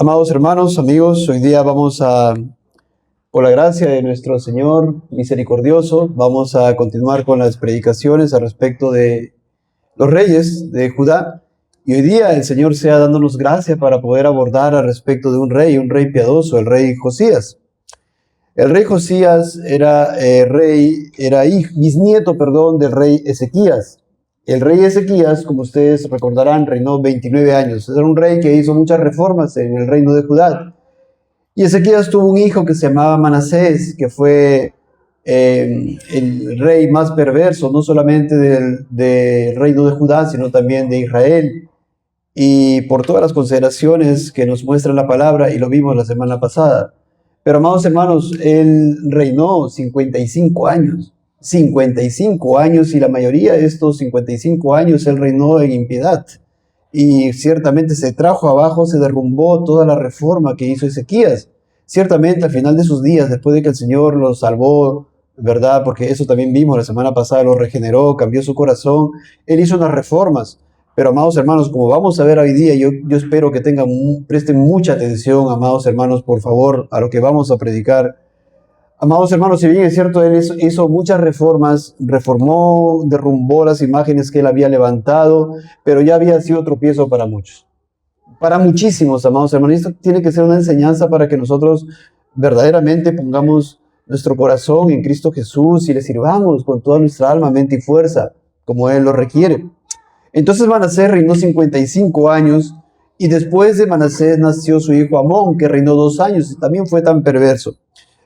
Amados hermanos, amigos, hoy día por la gracia de nuestro Señor misericordioso, vamos a continuar con las predicaciones al respecto de los reyes de Judá. Y hoy día el Señor sea dándonos gracia para poder abordar al respecto de un rey piadoso, el rey Josías. El rey Josías era bisnieto del rey Ezequías. El rey Ezequías, como ustedes recordarán, reinó 29 años. Era un rey que hizo muchas reformas en el reino de Judá. Y Ezequías tuvo un hijo que se llamaba Manasés, que fue el rey más perverso, no solamente del reino de Judá, sino también de Israel. Y por todas las consideraciones que nos muestra la palabra, y lo vimos la semana pasada. Pero, amados hermanos, él reinó 55 años. 55 años, y la mayoría de estos 55 años él reinó en impiedad. Y ciertamente se trajo abajo, se derrumbó toda la reforma que hizo Ezequías. Ciertamente al final de sus días, después de que el Señor lo salvó, ¿verdad? Porque eso también vimos la semana pasada, lo regeneró, cambió su corazón, él hizo unas reformas. Pero, amados hermanos, como vamos a ver hoy día, yo espero que presten mucha atención, amados hermanos, por favor, a lo que vamos a predicar. Amados hermanos, si bien es cierto, él hizo muchas reformas, reformó, derrumbó las imágenes que él había levantado, pero ya había sido tropiezo para muchos. Para muchísimos, amados hermanos. Esto tiene que ser una enseñanza para que nosotros verdaderamente pongamos nuestro corazón en Cristo Jesús y le sirvamos con toda nuestra alma, mente y fuerza, como Él lo requiere. Entonces Manasés reinó 55 años, y después de Manasés nació su hijo Amón, que reinó 2 años y también fue tan perverso.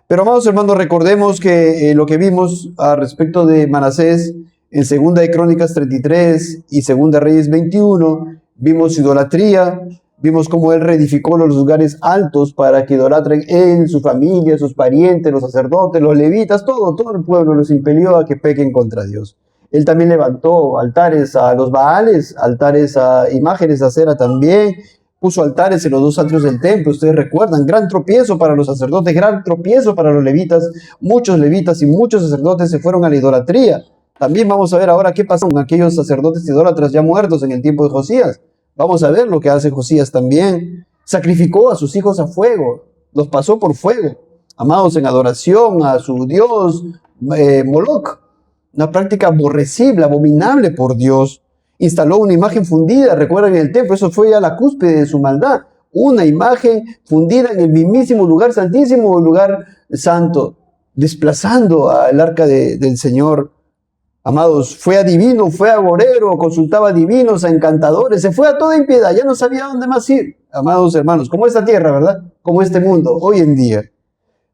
Pero, amados hermanos, recordemos que lo que vimos al respecto de Manasés en 2 de Crónicas 33 y 2 de Reyes 21, vimos idolatría, vimos cómo él reedificó los lugares altos para que idolatren él, su familia, sus parientes, los sacerdotes, los levitas, todo el pueblo los impelió a que pequen contra Dios. Él también levantó altares a los Baales, altares a imágenes de acera también, puso altares en los 2 atrios del templo. Ustedes recuerdan, gran tropiezo para los sacerdotes, gran tropiezo para los levitas. Muchos levitas y muchos sacerdotes se fueron a la idolatría. También vamos a ver ahora qué pasó con aquellos sacerdotes idólatras ya muertos en el tiempo de Josías. Vamos a ver lo que hace Josías también. Sacrificó a sus hijos a fuego, los pasó por fuego, amados, en adoración a su dios Moloc. Una práctica aborrecible, abominable por Dios. Instaló una imagen fundida, recuerdan, en el templo. Eso fue ya la cúspide de su maldad. Una imagen fundida en el mismísimo lugar santísimo, el lugar santo, desplazando al arca del Señor. Amados, fue adivino, fue agorero, consultaba a divinos, a encantadores, se fue a toda impiedad, ya no sabía dónde más ir. Amados hermanos, como esta tierra, ¿verdad? Como este mundo, hoy en día.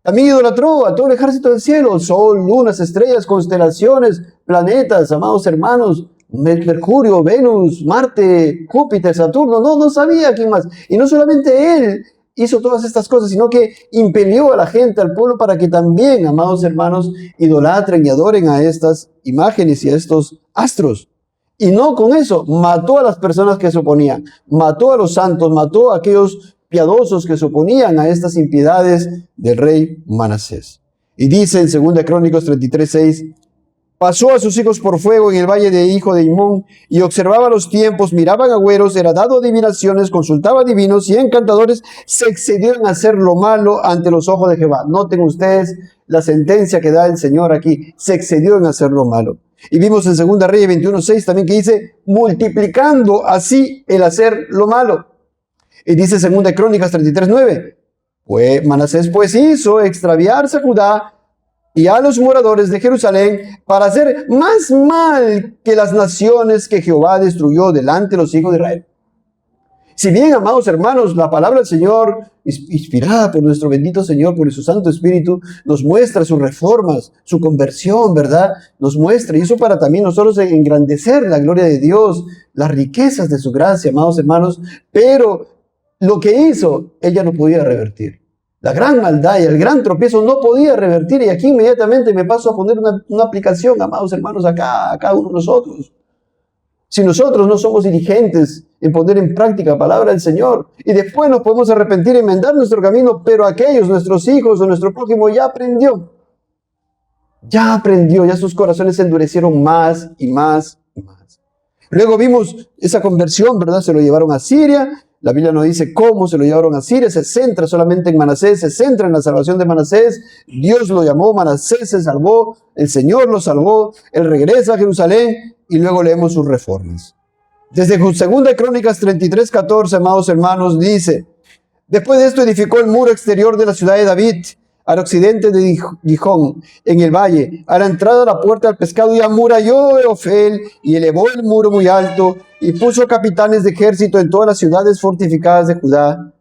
También idolatró a todo el ejército del cielo, sol, lunas, estrellas, constelaciones, planetas, amados hermanos, Mercurio, Venus, Marte, Júpiter, Saturno, no sabía quién más. Y no solamente él hizo todas estas cosas, sino que impelió a la gente, al pueblo, para que también, amados hermanos, idolatren y adoren a estas imágenes y a estos astros. Y no con eso, mató a las personas que se oponían, mató a los santos, mató a aquellos piadosos que se oponían a estas impiedades del rey Manasés. Y dice en 2 Crónicas 33:6, pasó a sus hijos por fuego en el valle de hijo de Imón, y observaba los tiempos, miraban agüeros, era dado adivinaciones, consultaba divinos y encantadores, se excedieron a hacer lo malo ante los ojos de Jehová. Noten ustedes la sentencia que da el Señor aquí, se excedió en hacer lo malo. Y vimos en 2 Reyes 21:6 también que dice, multiplicando así el hacer lo malo. Y dice 2 Crónicas 33:9, pues Manasés pues hizo extraviarse a Judá y a los moradores de Jerusalén para hacer más mal que las naciones que Jehová destruyó delante de los hijos de Israel. Si bien, amados hermanos, la palabra del Señor, inspirada por nuestro bendito Señor, por su Santo Espíritu, nos muestra sus reformas, su conversión, ¿verdad? Nos muestra, y eso para también nosotros engrandecer la gloria de Dios, las riquezas de su gracia, amados hermanos, pero lo que hizo, ella no podía revertir. La gran maldad y el gran tropiezo no podía revertir. Y aquí inmediatamente me paso a poner una aplicación, amados hermanos, a cada uno de nosotros. Si nosotros no somos diligentes en poner en práctica la palabra del Señor, y después nos podemos arrepentir y enmendar nuestro camino, pero aquellos, nuestros hijos o nuestro prójimo, ya aprendió, ya sus corazones se endurecieron más y más y más. Luego vimos esa conversión, ¿verdad? Se lo llevaron a Siria. La Biblia no dice cómo se lo llevaron a Siria, se centra solamente en Manasés, se centra en la salvación de Manasés. Dios lo llamó, Manasés se salvó, el Señor lo salvó, él regresa a Jerusalén y luego leemos sus reformas. Desde 2 Crónicas 33:14, amados hermanos, dice: después de esto edificó el muro exterior de la ciudad de David, al occidente de Gijón, en el valle, a la entrada de la puerta del pescado, y amuralló Ofel, y elevó el muro muy alto, y puso capitanes de ejército en todas las ciudades fortificadas de Judá.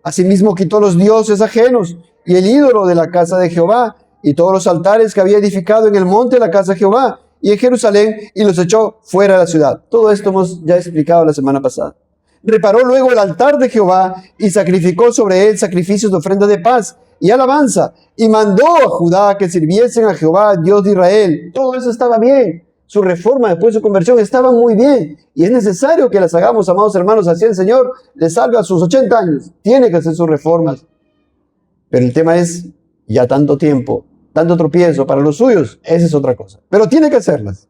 Asimismo quitó los dioses ajenos, y el ídolo de la casa de Jehová, y todos los altares que había edificado en el monte de la casa de Jehová, y en Jerusalén, y los echó fuera de la ciudad. Todo esto hemos ya explicado la semana pasada. Reparó luego el altar de Jehová, y sacrificó sobre él sacrificios de ofrenda de paz y alabanza, y mandó a Judá que sirviesen a Jehová, Dios de Israel. Todo eso estaba bien. Su reforma después de su conversión estaba muy bien, y es necesario que las hagamos, amados hermanos. Así el Señor le salva a sus 80 años. Tiene que hacer sus reformas. Pero el tema es, ya tanto tiempo, tanto tropiezo para los suyos, esa es otra cosa. Pero tiene que hacerlas.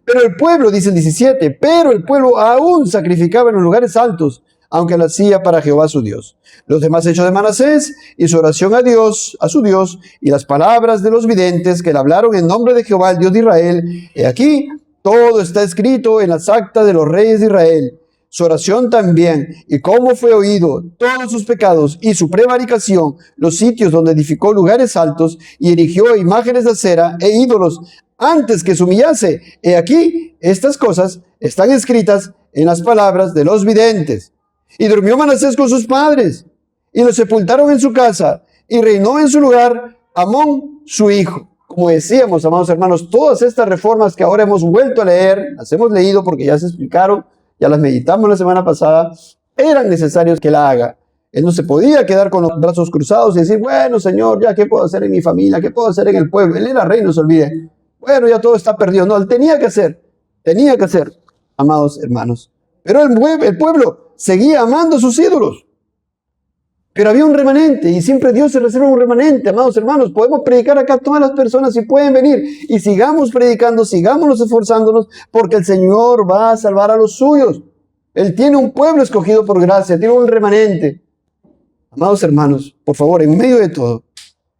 Pero el pueblo, dice el 17, pero el pueblo aún sacrificaba en los lugares altos, aunque lo hacía para Jehová su Dios. Los demás hechos de Manasés y su oración a Dios, a su Dios, y las palabras de los videntes que le hablaron en nombre de Jehová, el Dios de Israel. He aquí, todo está escrito en las actas de los reyes de Israel. Su oración también, y cómo fue oído, todos sus pecados y su prevaricación, los sitios donde edificó lugares altos y erigió imágenes de acera e ídolos antes que se humillase. He aquí, estas cosas están escritas en las palabras de los videntes. Y durmió Manasés con sus padres, y lo sepultaron en su casa, y reinó en su lugar Amón, su hijo. Como decíamos, amados hermanos, todas estas reformas que ahora hemos vuelto a leer, las hemos leído porque ya se explicaron, ya las meditamos la semana pasada, eran necesarios que la haga. Él no se podía quedar con los brazos cruzados y decir, bueno, Señor, ya, ¿qué puedo hacer en mi familia? ¿Qué puedo hacer en el pueblo? Él era rey, no se olvide. Bueno, ya todo está perdido. No, él tenía que hacer, amados hermanos. Pero el pueblo seguía amando a sus ídolos. Pero había un remanente, y siempre Dios se reserva un remanente, amados hermanos. Podemos predicar acá a todas las personas y pueden venir. Y sigamos predicando, sigamos esforzándonos, porque el Señor va a salvar a los suyos. Él tiene un pueblo escogido por gracia, tiene un remanente. Amados hermanos, por favor, en medio de todo.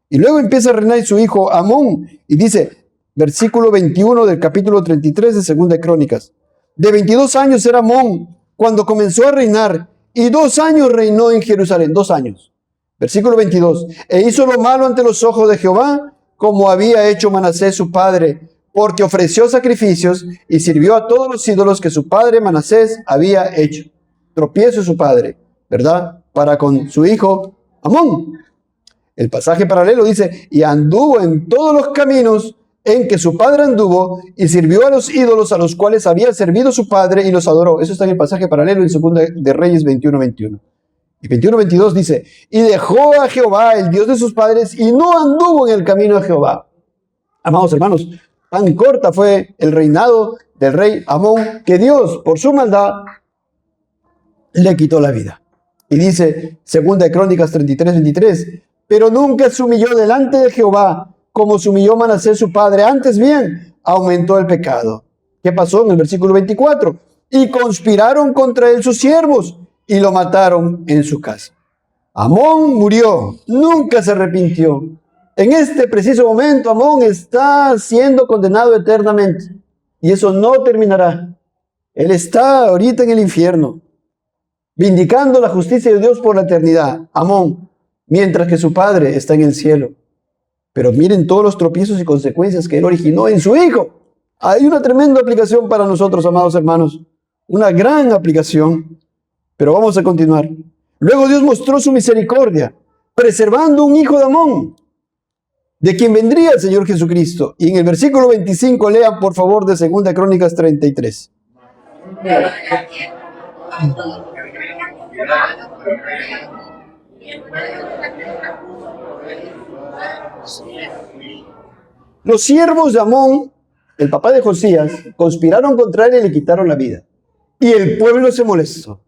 Y luego empieza a reinar su hijo Amón, y dice, versículo 21 del capítulo 33 de 2 Crónicas. De 22 años era Amón cuando comenzó a reinar, y 2 años reinó en Jerusalén, 2 años. Versículo 22. E hizo lo malo ante los ojos de Jehová, como había hecho Manasés su padre, porque ofreció sacrificios y sirvió a todos los ídolos que su padre Manasés había hecho. Tropiezo su padre, ¿verdad? Para con su hijo Amón. El pasaje paralelo dice, y anduvo en todos los caminos en que su padre anduvo, y sirvió a los ídolos a los cuales había servido su padre, y los adoró. Eso está en el pasaje paralelo en 2 de Reyes 21:21. Y 21:22 dice, y dejó a Jehová, el Dios de sus padres, y no anduvo en el camino de Jehová. Amados hermanos, tan corta fue el reinado del rey Amón, que Dios, por su maldad, le quitó la vida. Y dice 2 de Crónicas 33:23, pero nunca se humilló delante de Jehová, como se humilló Manasés su padre, antes bien aumentó el pecado. ¿Qué pasó en el versículo 24? Y conspiraron contra él sus siervos, y lo mataron en su casa. Amón murió, nunca se arrepintió. En este preciso momento, Amón está siendo condenado eternamente, y eso no terminará. Él está ahorita en el infierno, vindicando la justicia de Dios por la eternidad, Amón, mientras que su padre está en el cielo. Pero miren todos los tropiezos y consecuencias que él originó en su hijo. Hay una tremenda aplicación para nosotros, amados hermanos. Una gran aplicación. Pero vamos a continuar. Luego Dios mostró su misericordia, preservando un hijo de Amón, de quien vendría el Señor Jesucristo. Y en el versículo 25, lean por favor de 2 Crónicas 33. Los siervos de Amón, el papá de Josías, conspiraron contra él y le quitaron la vida. Y el pueblo se molestó.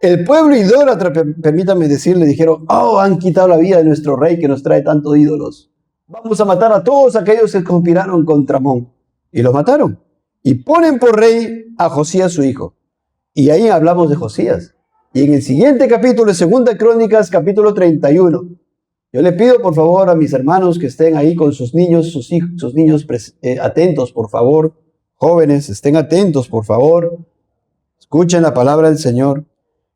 El pueblo idólatra, permítanme decirle, dijeron, oh, han quitado la vida de nuestro rey que nos trae tantos ídolos. Vamos a matar a todos aquellos que conspiraron contra Amón. Y los mataron. Y ponen por rey a Josías su hijo. Y ahí hablamos de Josías. Y en el siguiente capítulo, Segunda Crónicas, capítulo 31. Yo le pido, por favor, a mis hermanos que estén ahí con sus niños, sus hijos, sus niños atentos, por favor. Jóvenes, estén atentos, por favor. Escuchen la palabra del Señor.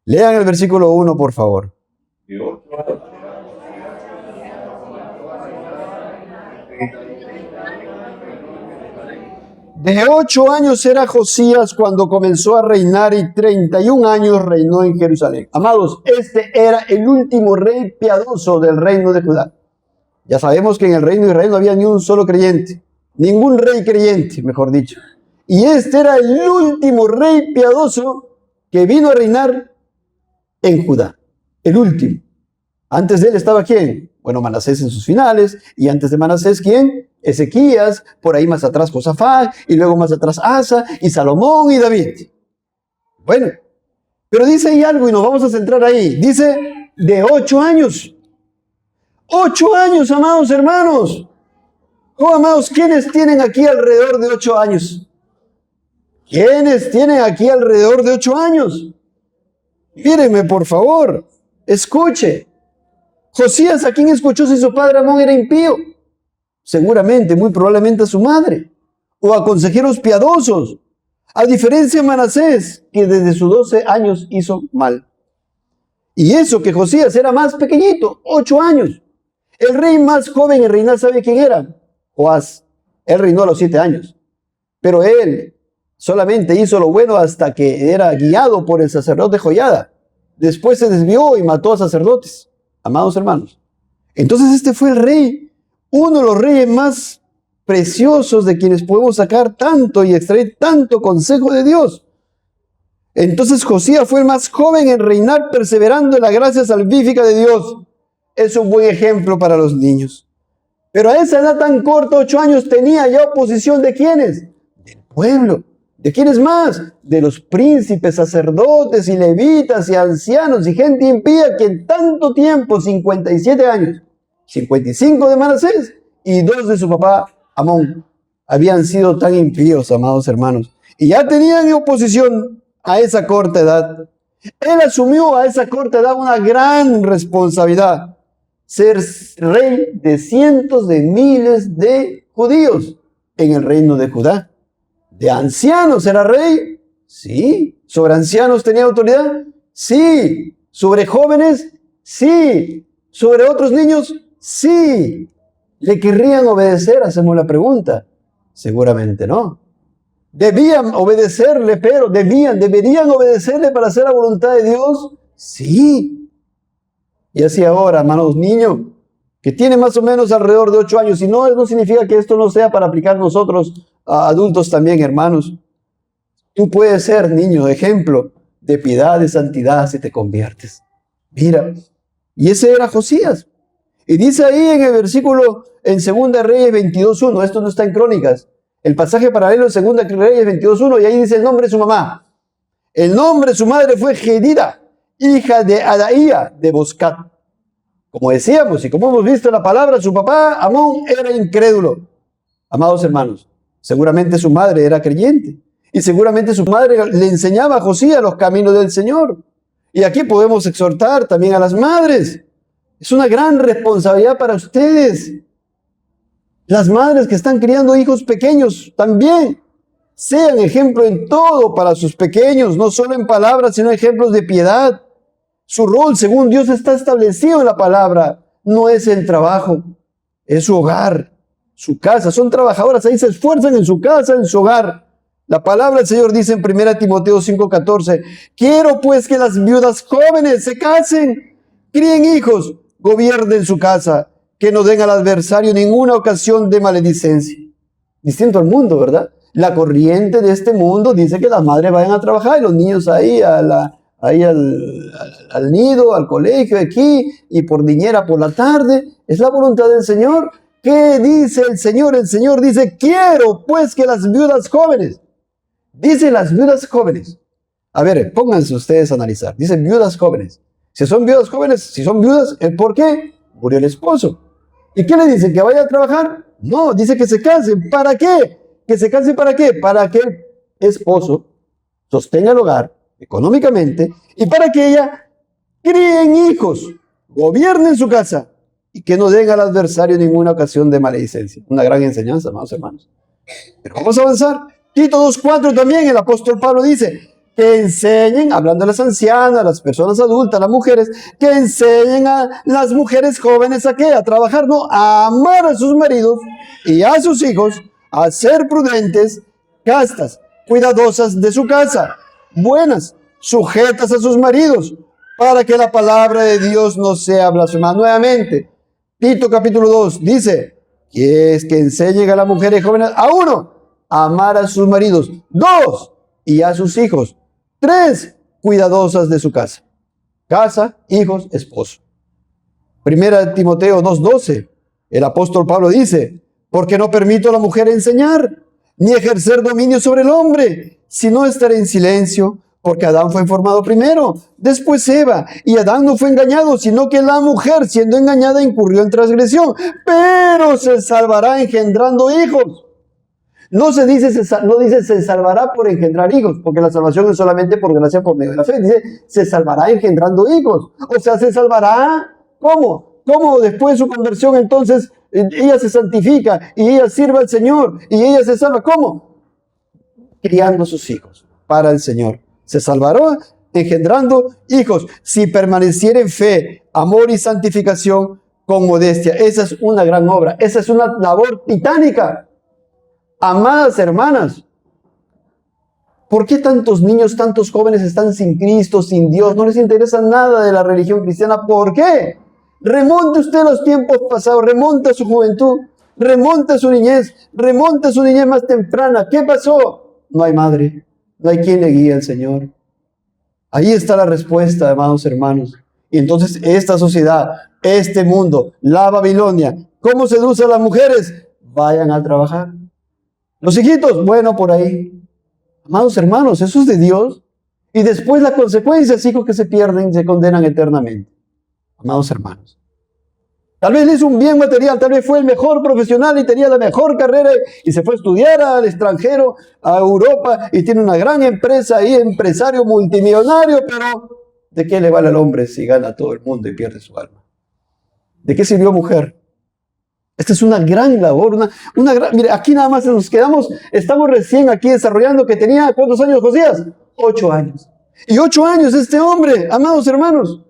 Lean el versículo 1, por favor. De 8 años era Josías cuando comenzó a reinar y 31 años reinó en Jerusalén. Amados, este era el último rey piadoso del reino de Judá. Ya sabemos que en el reino de Israel no había ni un solo creyente, ningún rey creyente, mejor dicho. Y este era el último rey piadoso que vino a reinar en Judá. El último. Antes de él estaba ¿quién? Bueno, Manasés en sus finales. Y antes de Manasés, ¿quién? Ezequías, por ahí más atrás Josafat, y luego más atrás Asa, y Salomón y David. Bueno, pero dice ahí algo y nos vamos a centrar ahí. Dice, de 8 años. 8 años, amados hermanos. Oh, amados, ¿quiénes tienen aquí alrededor de 8 años? ¿Quiénes tienen aquí alrededor de 8 años? Mírenme, por favor, escuche. Josías, ¿a quién escuchó si su padre Amón era impío? Seguramente, muy probablemente a su madre, o a consejeros piadosos, a diferencia de Manasés, que desde sus 12 años hizo mal. Y eso que Josías era más pequeñito, 8 años. El rey más joven en reinar, ¿sabe quién era? Joás. Él reinó a los 7 años. Pero él solamente hizo lo bueno hasta que era guiado por el sacerdote Joiada. Después se desvió y mató a sacerdotes. Amados hermanos. Entonces este fue el rey, uno de los reyes más preciosos de quienes podemos sacar tanto y extraer tanto consejo de Dios. Entonces Josías fue el más joven en reinar, perseverando en la gracia salvífica de Dios. Es un buen ejemplo para los niños. Pero a esa edad tan corta, 8 años, tenía ya oposición ¿de quiénes? Del pueblo. ¿De quiénes más? De los príncipes, sacerdotes y levitas y ancianos y gente impía que en tanto tiempo, 57 años, 55 de Manasés y 2 de su papá Amón, habían sido tan impíos, amados hermanos. Y ya tenían oposición a esa corta edad. Él asumió a esa corta edad una gran responsabilidad. Ser rey de cientos de miles de judíos en el reino de Judá. ¿De ancianos era rey? Sí. ¿Sobre ancianos tenía autoridad? Sí. ¿Sobre jóvenes? Sí. ¿Sobre otros niños? Sí. ¿Le querrían obedecer? Hacemos la pregunta. Seguramente no. ¿Debían obedecerle, pero deberían obedecerle para hacer la voluntad de Dios? Sí. Y así ahora, hermanos, niños, que tiene más o menos alrededor de 8 años, y no significa que esto no sea para aplicar nosotros a adultos también, hermanos. Tú puedes ser, niño, ejemplo de piedad, de santidad, si te conviertes. Mira, y ese era Josías. Y dice ahí en el versículo, en 2 Reyes 22:1, esto no está en Crónicas, el pasaje paralelo en 2 Reyes 22:1, y ahí dice el nombre de su mamá. El nombre de su madre fue Gedida, hija de Adaía de Boscat. Como decíamos y como hemos visto en la palabra, su papá Amón era incrédulo. Amados hermanos, seguramente su madre era creyente y seguramente su madre le enseñaba a Josías los caminos del Señor. Y aquí podemos exhortar también a las madres. Es una gran responsabilidad para ustedes. Las madres que están criando hijos pequeños también sean ejemplo en todo para sus pequeños, no solo en palabras, sino ejemplos de piedad. Su rol, según Dios, está establecido en la palabra. No es el trabajo, es su hogar, su casa. Son trabajadoras, ahí se esfuerzan en su casa, en su hogar. La palabra del Señor dice en 1 Timoteo 5:14, quiero pues que las viudas jóvenes se casen, críen hijos, gobiernen su casa, que no den al adversario ninguna ocasión de maledicencia. Distinto al mundo, ¿verdad? La corriente de este mundo dice que las madres vayan a trabajar y los niños ahí al nido, al colegio, aquí, y por niñera por la tarde. Es la voluntad del Señor. ¿Qué dice el Señor? El Señor dice, quiero pues que las viudas jóvenes, dice las viudas jóvenes. A ver, pónganse ustedes a analizar. Dice viudas jóvenes. Si son viudas jóvenes, si son viudas, ¿por qué? Murió el esposo. ¿Y qué le dicen? ¿Que vaya a trabajar? No, dice que se casen. ¿Para qué? ¿Que se casen para qué? Para que el esposo sostenga el hogar económicamente, y para que ella críen hijos, gobiernen su casa y que no den al adversario ninguna ocasión de maledicencia. Una gran enseñanza, amados hermanos. Pero vamos a avanzar. Tito 2:4 también, el apóstol Pablo dice que enseñen, hablando a las ancianas, a las personas adultas, a las mujeres, que enseñen a las mujeres jóvenes a qué, a trabajar, no, a amar a sus maridos y a sus hijos, a ser prudentes, castas, cuidadosas de su casa, buenas, sujetas a sus maridos, para que la palabra de Dios no sea blasfemada. Nuevamente, Tito capítulo 2 dice que es que enseñen a las mujeres jóvenes, a uno, a amar a sus maridos, dos, y a sus hijos, tres, cuidadosas de su casa. Casa, hijos, esposo. Primera Timoteo 2:12, el apóstol Pablo dice, porque no permito a la mujer enseñar, ni ejercer dominio sobre el hombre, sino estar en silencio, porque Adán fue formado primero, después Eva, y Adán no fue engañado, sino que la mujer, siendo engañada, incurrió en transgresión, pero se salvará engendrando hijos. No dice se salvará por engendrar hijos, porque la salvación es solamente por gracia por medio de la fe. Dice se salvará engendrando hijos. O sea, se salvará, ¿cómo? ¿Cómo después de su conversión entonces ella se santifica y ella sirve al Señor y ella se salva? ¿Cómo? Criando sus hijos para el Señor. Se salvará engendrando hijos si permaneciera en fe, amor y santificación con modestia. Esa es una gran obra. Esa es una labor titánica. Amadas hermanas, ¿por qué tantos niños, tantos jóvenes están sin Cristo, sin Dios? No les interesa nada de la religión cristiana. ¿Por qué? Remonte usted los tiempos pasados, remonte a su juventud, remonte a su niñez más temprana. ¿Qué pasó? No hay madre, no hay quien le guíe al Señor. Ahí está la respuesta, amados hermanos. Y entonces esta sociedad, este mundo, la Babilonia, ¿cómo seduce a las mujeres? Vayan a trabajar. Los hijitos, bueno, por ahí. Amados hermanos, eso es de Dios. Y después la consecuencia, hijos que se pierden, se condenan eternamente. Amados hermanos. Tal vez le hizo un bien material, tal vez fue el mejor profesional y tenía la mejor carrera y se fue a estudiar al extranjero, a Europa, y tiene una gran empresa ahí, empresario multimillonario, pero ¿de qué le vale al hombre si gana todo el mundo y pierde su alma? ¿De qué sirvió mujer? Esta es una gran labor, mire, aquí nada más nos quedamos, estamos recién aquí desarrollando que tenía, ¿cuántos años Josías? 8 años. Y 8 años este hombre, amados hermanos,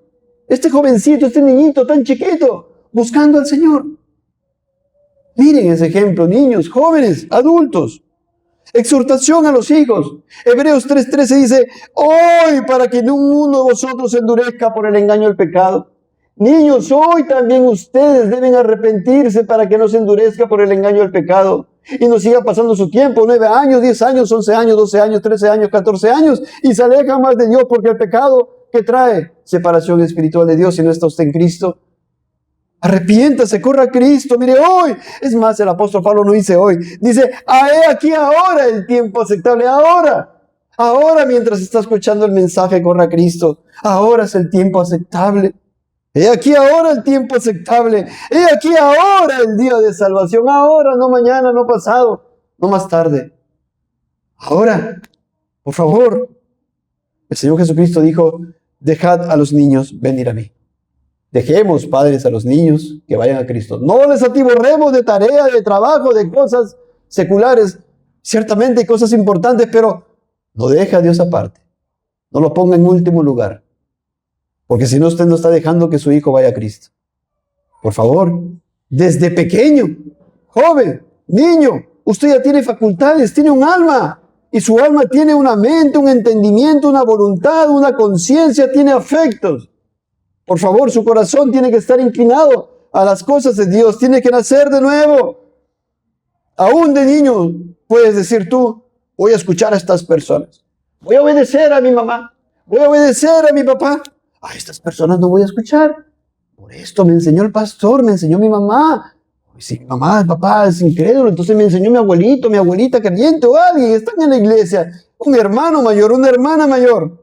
este jovencito, este niñito tan chiquito, buscando al Señor. Miren ese ejemplo, niños, jóvenes, adultos. Exhortación a los hijos. Hebreos 3:13 dice, hoy para que ninguno de vosotros se endurezca por el engaño del pecado. Niños, hoy también ustedes deben arrepentirse para que no se endurezca por el engaño del pecado y no siga pasando su tiempo, 9 años, 10 años, 11 años, 12 años, 13 años, 14 años, y se aleja más de Dios porque el pecado que trae separación espiritual de Dios si no está usted en Cristo. Arrepiéntase, corra a Cristo, mire hoy. Es más, el apóstol Pablo no dice hoy, dice, he aquí ahora el tiempo aceptable, ahora mientras está escuchando el mensaje, corra a Cristo, ahora es el tiempo aceptable. He aquí ahora el tiempo aceptable. He aquí ahora el día de salvación. Ahora, no mañana, no pasado, no más tarde. Ahora, por favor. El Señor Jesucristo dijo, dejad a los niños venir a mí. Dejemos, padres, a los niños que vayan a Cristo. No les atiborremos de tarea, de trabajo, de cosas seculares. Ciertamente hay cosas importantes, pero no deje a Dios aparte. No lo ponga en último lugar. Porque si no, usted no está dejando que su hijo vaya a Cristo. Por favor, desde pequeño, joven, niño, usted ya tiene facultades, tiene un alma. Y su alma tiene una mente, un entendimiento, una voluntad, una conciencia, tiene afectos. Por favor, su corazón tiene que estar inclinado a las cosas de Dios. Tiene que nacer de nuevo. Aún de niño puedes decir tú, voy a escuchar a estas personas. Voy a obedecer a mi mamá. Voy a obedecer a mi papá. A estas personas no voy a escuchar. Por esto me enseñó el pastor, me enseñó mi mamá. Si mi mamá, el papá es incrédulo, entonces me enseñó mi abuelito, mi abuelita creyente o alguien. Están en la iglesia. Un hermano mayor, una hermana mayor.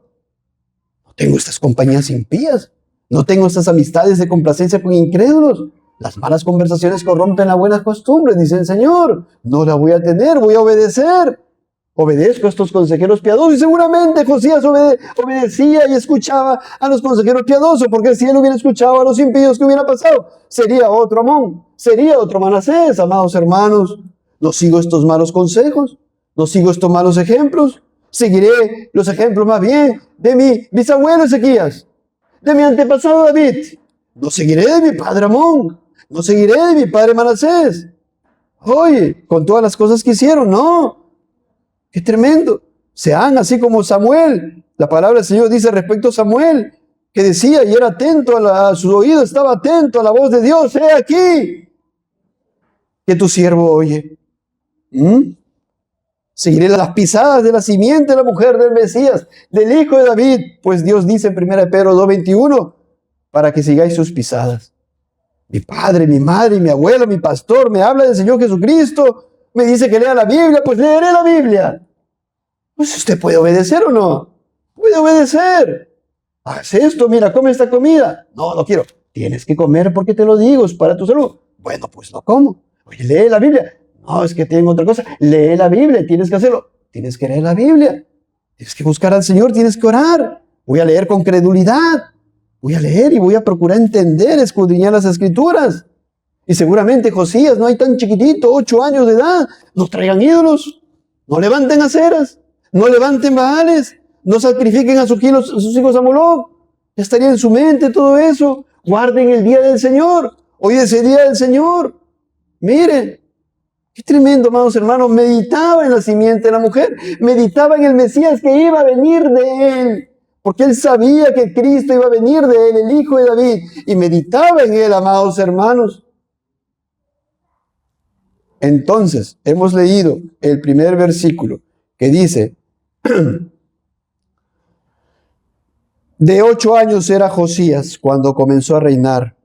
No tengo estas compañías impías. No tengo estas amistades de complacencia con incrédulos. Las malas conversaciones corrompen las buenas costumbres, dice el Señor. No la voy a tener, voy a obedecer. obedezco a estos consejeros piadosos. Y seguramente Josías obedecía y escuchaba a los consejeros piadosos, porque si él hubiera escuchado a los impíos, ¿qué hubiera pasado? Sería otro Amón, sería otro Manasés, amados hermanos. No sigo estos malos consejos, no sigo estos malos ejemplos. Seguiré los ejemplos más bien de mi bisabuelo Ezequías, de mi antepasado David. No seguiré de mi padre Amón, no seguiré de mi padre Manasés. Oye, con todas las cosas que hicieron, no. ¡Qué tremendo! Sean así como Samuel. La palabra del Señor dice respecto a Samuel, que decía y era atento a su oído, estaba atento a la voz de Dios. ¡He aquí que tu siervo oye! Seguiré las pisadas de la simiente de la mujer del Mesías, del hijo de David, pues Dios dice en 1 Pedro 2:21, para que sigáis sus pisadas. Mi padre, mi madre, mi abuelo, mi pastor me habla del Señor Jesucristo, me dice que lea la Biblia, pues leeré la Biblia. Pues usted puede obedecer o no. Puede obedecer. Haz esto, mira, come esta comida. No, no quiero. Tienes que comer porque te lo digo, es para tu salud. Bueno, pues no como. Oye, lee la Biblia. No, es que tengo otra cosa. Lee la Biblia, tienes que hacerlo. Tienes que leer la Biblia. Tienes que buscar al Señor, tienes que orar. Voy a leer con credulidad. Voy a leer y voy a procurar entender, escudriñar las Escrituras. Y seguramente Josías, no hay tan chiquitito, 8 años de edad. No traigan ídolos. No levanten aceras. No levanten baales. No sacrifiquen a sus hijos a Moloc. Ya estaría en su mente todo eso. Guarden el día del Señor. Hoy es el día del Señor. Miren. Qué tremendo, amados hermanos. Meditaba en la simiente de la mujer. Meditaba en el Mesías que iba a venir de él. Porque él sabía que Cristo iba a venir de él, el hijo de David. Y meditaba en él, amados hermanos. Entonces, hemos leído el primer versículo que dice, de 8 años era Josías cuando comenzó a reinar.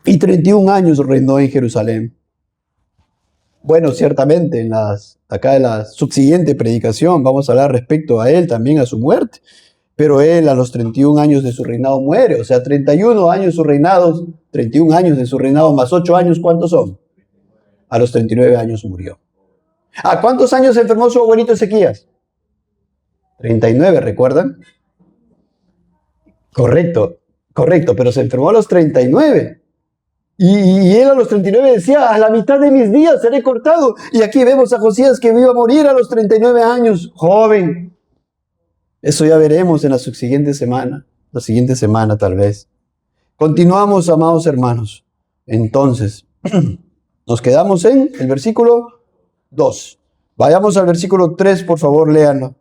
Y 31 años reinó en Jerusalén. Bueno, ciertamente, en la subsiguiente predicación vamos a hablar respecto a él, también a su muerte. Pero él a los 31 años de su reinado muere. O sea, 31 años de su reinado, 31 años de su reinado más 8 años, ¿cuántos son? A los 39 años murió. ¿A cuántos años se enfermó su abuelito Ezequías? 39, ¿recuerdan? Correcto, pero se enfermó a los 39. Y él a los 39 decía, a la mitad de mis días seré cortado. Y aquí vemos a Josías que iba a morir a los 39 años, joven. Eso ya veremos en la siguiente semana tal vez. Continuamos, amados hermanos. Entonces, nos quedamos en el versículo 2. Vayamos al versículo 3, por favor, léanlo.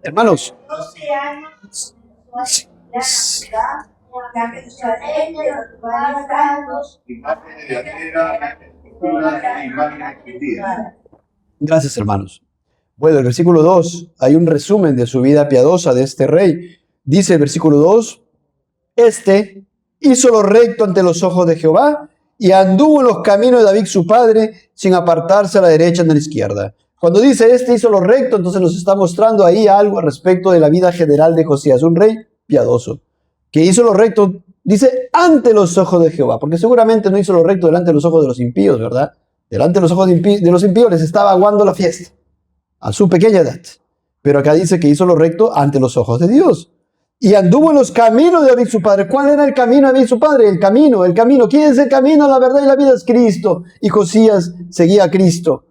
Hermanos, gracias, hermanos. Bueno, el versículo 2, hay un resumen de su vida piadosa de este rey. Dice el versículo 2, este hizo lo recto ante los ojos de Jehová y anduvo en los caminos de David su padre, sin apartarse a la derecha ni a la izquierda. Cuando dice este hizo lo recto, entonces nos está mostrando ahí algo respecto de la vida general de Josías, un rey piadoso, que hizo lo recto, dice, ante los ojos de Jehová, porque seguramente no hizo lo recto delante de los ojos de los impíos, ¿verdad? Delante de los ojos de los impíos les estaba aguando la fiesta, a su pequeña edad. Pero acá dice que hizo lo recto ante los ojos de Dios. Y anduvo en los caminos de David su padre. ¿Cuál era el camino de David su padre? El camino. ¿Quién es el camino? La verdad y la vida es Cristo. Y Josías seguía a Cristo.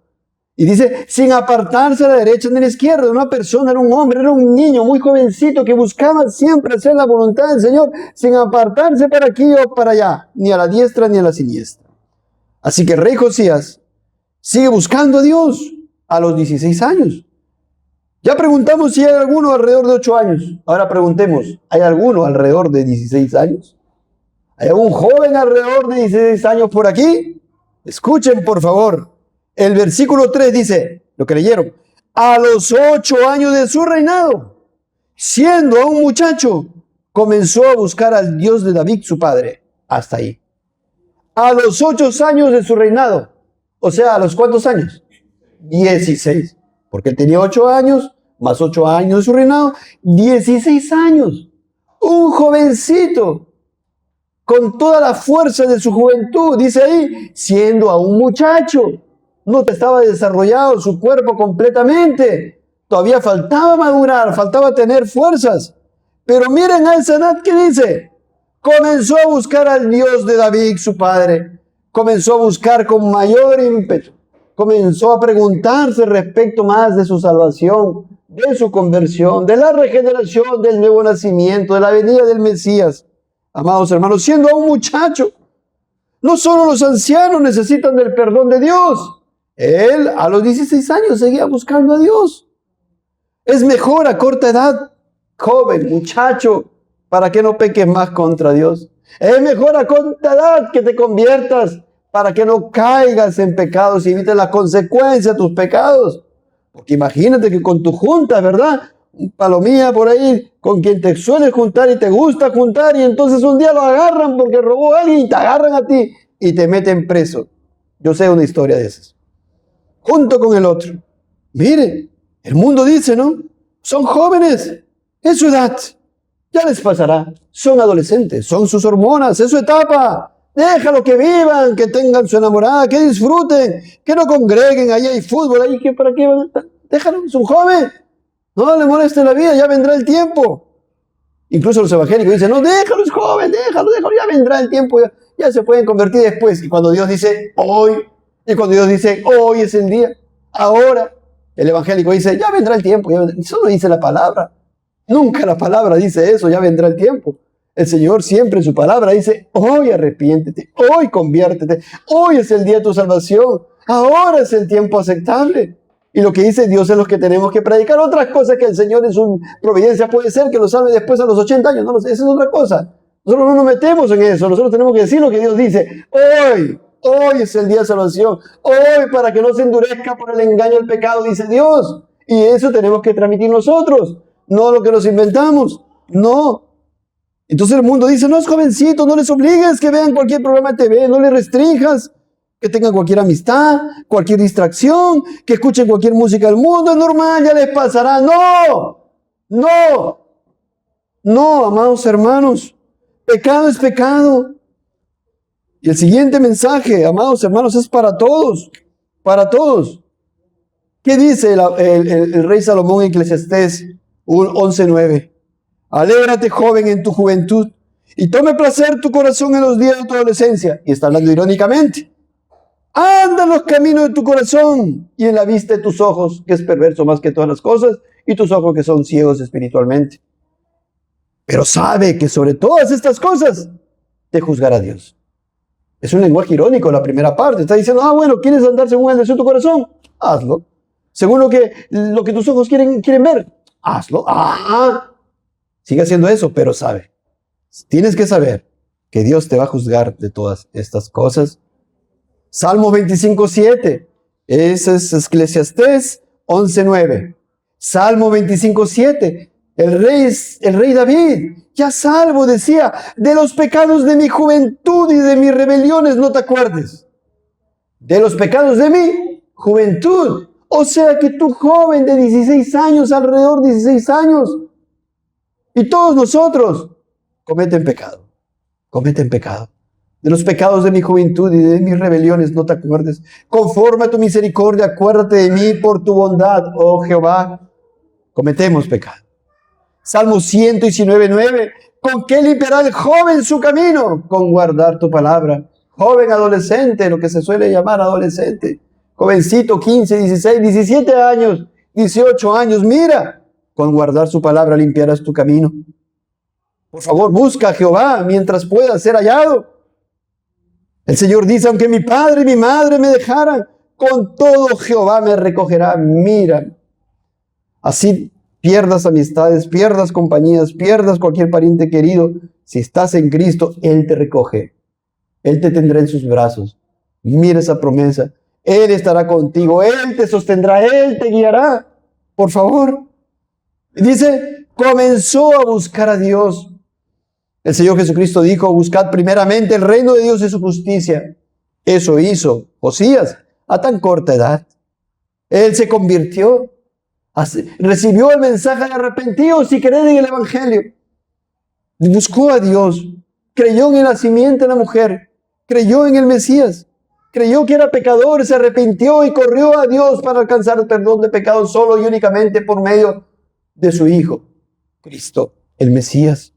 Y dice, sin apartarse a la derecha ni a la izquierda. Una persona, era un hombre, era un niño muy jovencito que buscaba siempre hacer la voluntad del Señor, sin apartarse para aquí o para allá, ni a la diestra ni a la siniestra. Así que el rey Josías sigue buscando a Dios a los 16 años. Ya preguntamos si hay alguno alrededor de 8 años. Ahora preguntemos, ¿hay alguno alrededor de 16 años? ¿Hay algún joven alrededor de 16 años por aquí? Escuchen, por favor. El versículo 3 dice, lo que leyeron, a los 8 años de su reinado, siendo aún muchacho, comenzó a buscar al Dios de David, su padre. Hasta ahí. A los 8 años de su reinado. O sea, ¿a los cuántos años? 16. Porque él tenía 8 años, más 8 años de su reinado, 16 años. Un jovencito. con toda la fuerza de su juventud, dice ahí, siendo aún muchacho. No estaba desarrollado su cuerpo completamente. Todavía faltaba madurar, faltaba tener fuerzas. Pero miren al Sanat que dice, comenzó a buscar al Dios de David, su padre. Comenzó a buscar con mayor ímpetu. Comenzó a preguntarse respecto más de su salvación, de su conversión, de la regeneración, del nuevo nacimiento, de la venida del Mesías. Amados hermanos, siendo aún muchacho, no solo los ancianos necesitan del perdón de Dios. Él a los 16 años seguía buscando a Dios. Es mejor a corta edad, joven, muchacho, para que no peques más contra Dios. Es mejor a corta edad que te conviertas para que no caigas en pecados y evites las consecuencias de tus pecados. Porque imagínate que con tu junta, ¿verdad? Un palomilla por ahí con quien te sueles juntar y te gusta juntar y entonces un día lo agarran porque robó a alguien y te agarran a ti y te meten preso. Yo sé una historia de esas. Junto con el otro. Miren, el mundo dice, ¿no? Son jóvenes, es su edad. Ya les pasará. Son adolescentes, son sus hormonas, es su etapa. Déjalo que vivan, que tengan su enamorada, que disfruten, que no congreguen, ahí hay fútbol, ahí que para qué van a estar. Déjalo, es un joven. No le moleste la vida, ya vendrá el tiempo. Incluso los evangélicos dicen, no, déjalo, es joven, déjalo, ya vendrá el tiempo, ya se pueden convertir después. Y cuando Dios dice, hoy, y cuando Dios dice, hoy es el día, ahora, el evangélico dice, ya vendrá el tiempo. Eso no dice la palabra. Nunca la palabra dice eso, ya vendrá el tiempo. El Señor siempre en su palabra dice, hoy arrepiéntete, hoy conviértete, hoy es el día de tu salvación, ahora es el tiempo aceptable. Y lo que dice Dios es lo que tenemos que predicar. Otras cosas que el Señor en su providencia puede ser que lo salve después a los 80 años. No, esa es otra cosa. Nosotros no nos metemos en eso. Nosotros tenemos que decir lo que Dios dice. Hoy es el día de salvación. Hoy para que no se endurezca por el engaño del pecado, dice Dios. Y eso tenemos que transmitir nosotros. No lo que nos inventamos. No. Entonces el mundo dice, no es jovencito, no les obligues que vean cualquier programa de TV, no les restrinjas. Que tengan cualquier amistad, cualquier distracción, que escuchen cualquier música del mundo, es normal, ya les pasará. No, amados hermanos, pecado es pecado. Y el siguiente mensaje, amados hermanos, es para todos, para todos. ¿Qué dice el rey Salomón en Eclesiastés 11:9? Alégrate, joven, en tu juventud, y tome placer tu corazón en los días de tu adolescencia. Y está hablando irónicamente. Anda en los caminos de tu corazón y en la vista de tus ojos, que es perverso más que todas las cosas, y tus ojos que son ciegos espiritualmente. Pero sabe que sobre todas estas cosas te juzgará Dios. Es un lenguaje irónico la primera parte. Está diciendo, bueno, ¿quieres andar según el deseo de tu corazón? Hazlo. Según lo que tus ojos quieren ver, hazlo. Sigue haciendo eso, pero sabe. Tienes que saber que Dios te va a juzgar de todas estas cosas. Salmo 25:7. Ese es Eclesiastés 11:9. Salmo 25:7. El rey David, ya salvo, decía, de los pecados de mi juventud y de mis rebeliones no te acuerdes. De los pecados de mi juventud. O sea que tú joven de 16 años, alrededor de 16 años, y todos nosotros cometen pecado. De los pecados de mi juventud y de mis rebeliones no te acuerdes. Conforme a tu misericordia, acuérdate de mí por tu bondad, oh Jehová. Cometemos pecado. Salmo 119:9. ¿Con qué limpiará el joven su camino? Con guardar tu palabra. Joven adolescente, lo que se suele llamar adolescente. Jovencito, 15, 16, 17 años, 18 años. Mira, con guardar su palabra limpiarás tu camino. Por favor, busca a Jehová mientras pueda ser hallado. El Señor dice, aunque mi padre y mi madre me dejaran, con todo Jehová me recogerá. Mira, así pierdas amistades, pierdas compañías, pierdas cualquier pariente querido. Si estás en Cristo, Él te recoge. Él te tendrá en sus brazos. Mira esa promesa. Él estará contigo. Él te sostendrá. Él te guiará. Por favor. Y dice, comenzó a buscar a Dios. El Señor Jesucristo dijo, buscad primeramente el reino de Dios y su justicia. Eso hizo Josías a tan corta edad. Él se convirtió, recibió el mensaje de arrepentidos y creed en el Evangelio. Buscó a Dios. creyó en el nacimiento de la mujer, creyó en el Mesías, creyó que era pecador, se arrepintió y corrió a Dios para alcanzar el perdón de pecados solo y únicamente por medio de su Hijo, Cristo, el Mesías,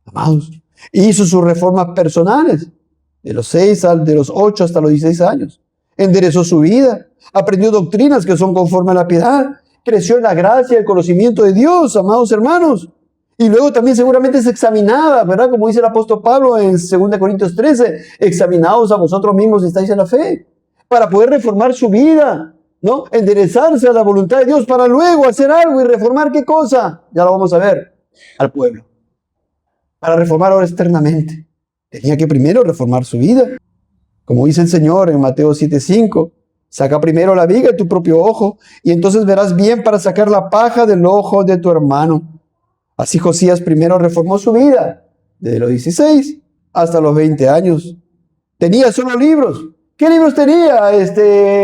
amados. Hizo sus reformas personales, de los 8 hasta los 16 años. Enderezó su vida, aprendió doctrinas que son conforme a la piedad, creció en la gracia y el conocimiento de Dios, amados hermanos. Y luego también seguramente se examinaba, ¿verdad? Como dice el apóstol Pablo en 2 Corintios 13, examinaos a vosotros mismos si estáis en la fe, para poder reformar su vida, ¿no? Enderezarse a la voluntad de Dios para luego hacer algo y reformar ¿qué cosa? Ya lo vamos a ver, al pueblo. Para reformar ahora externamente. Tenía que primero reformar su vida. Como dice el Señor en Mateo 7:5, saca primero la viga de tu propio ojo y entonces verás bien para sacar la paja del ojo de tu hermano. Así Josías primero reformó su vida, desde los 16 hasta los 20 años. Tenía solo libros. ¿Qué libros tenía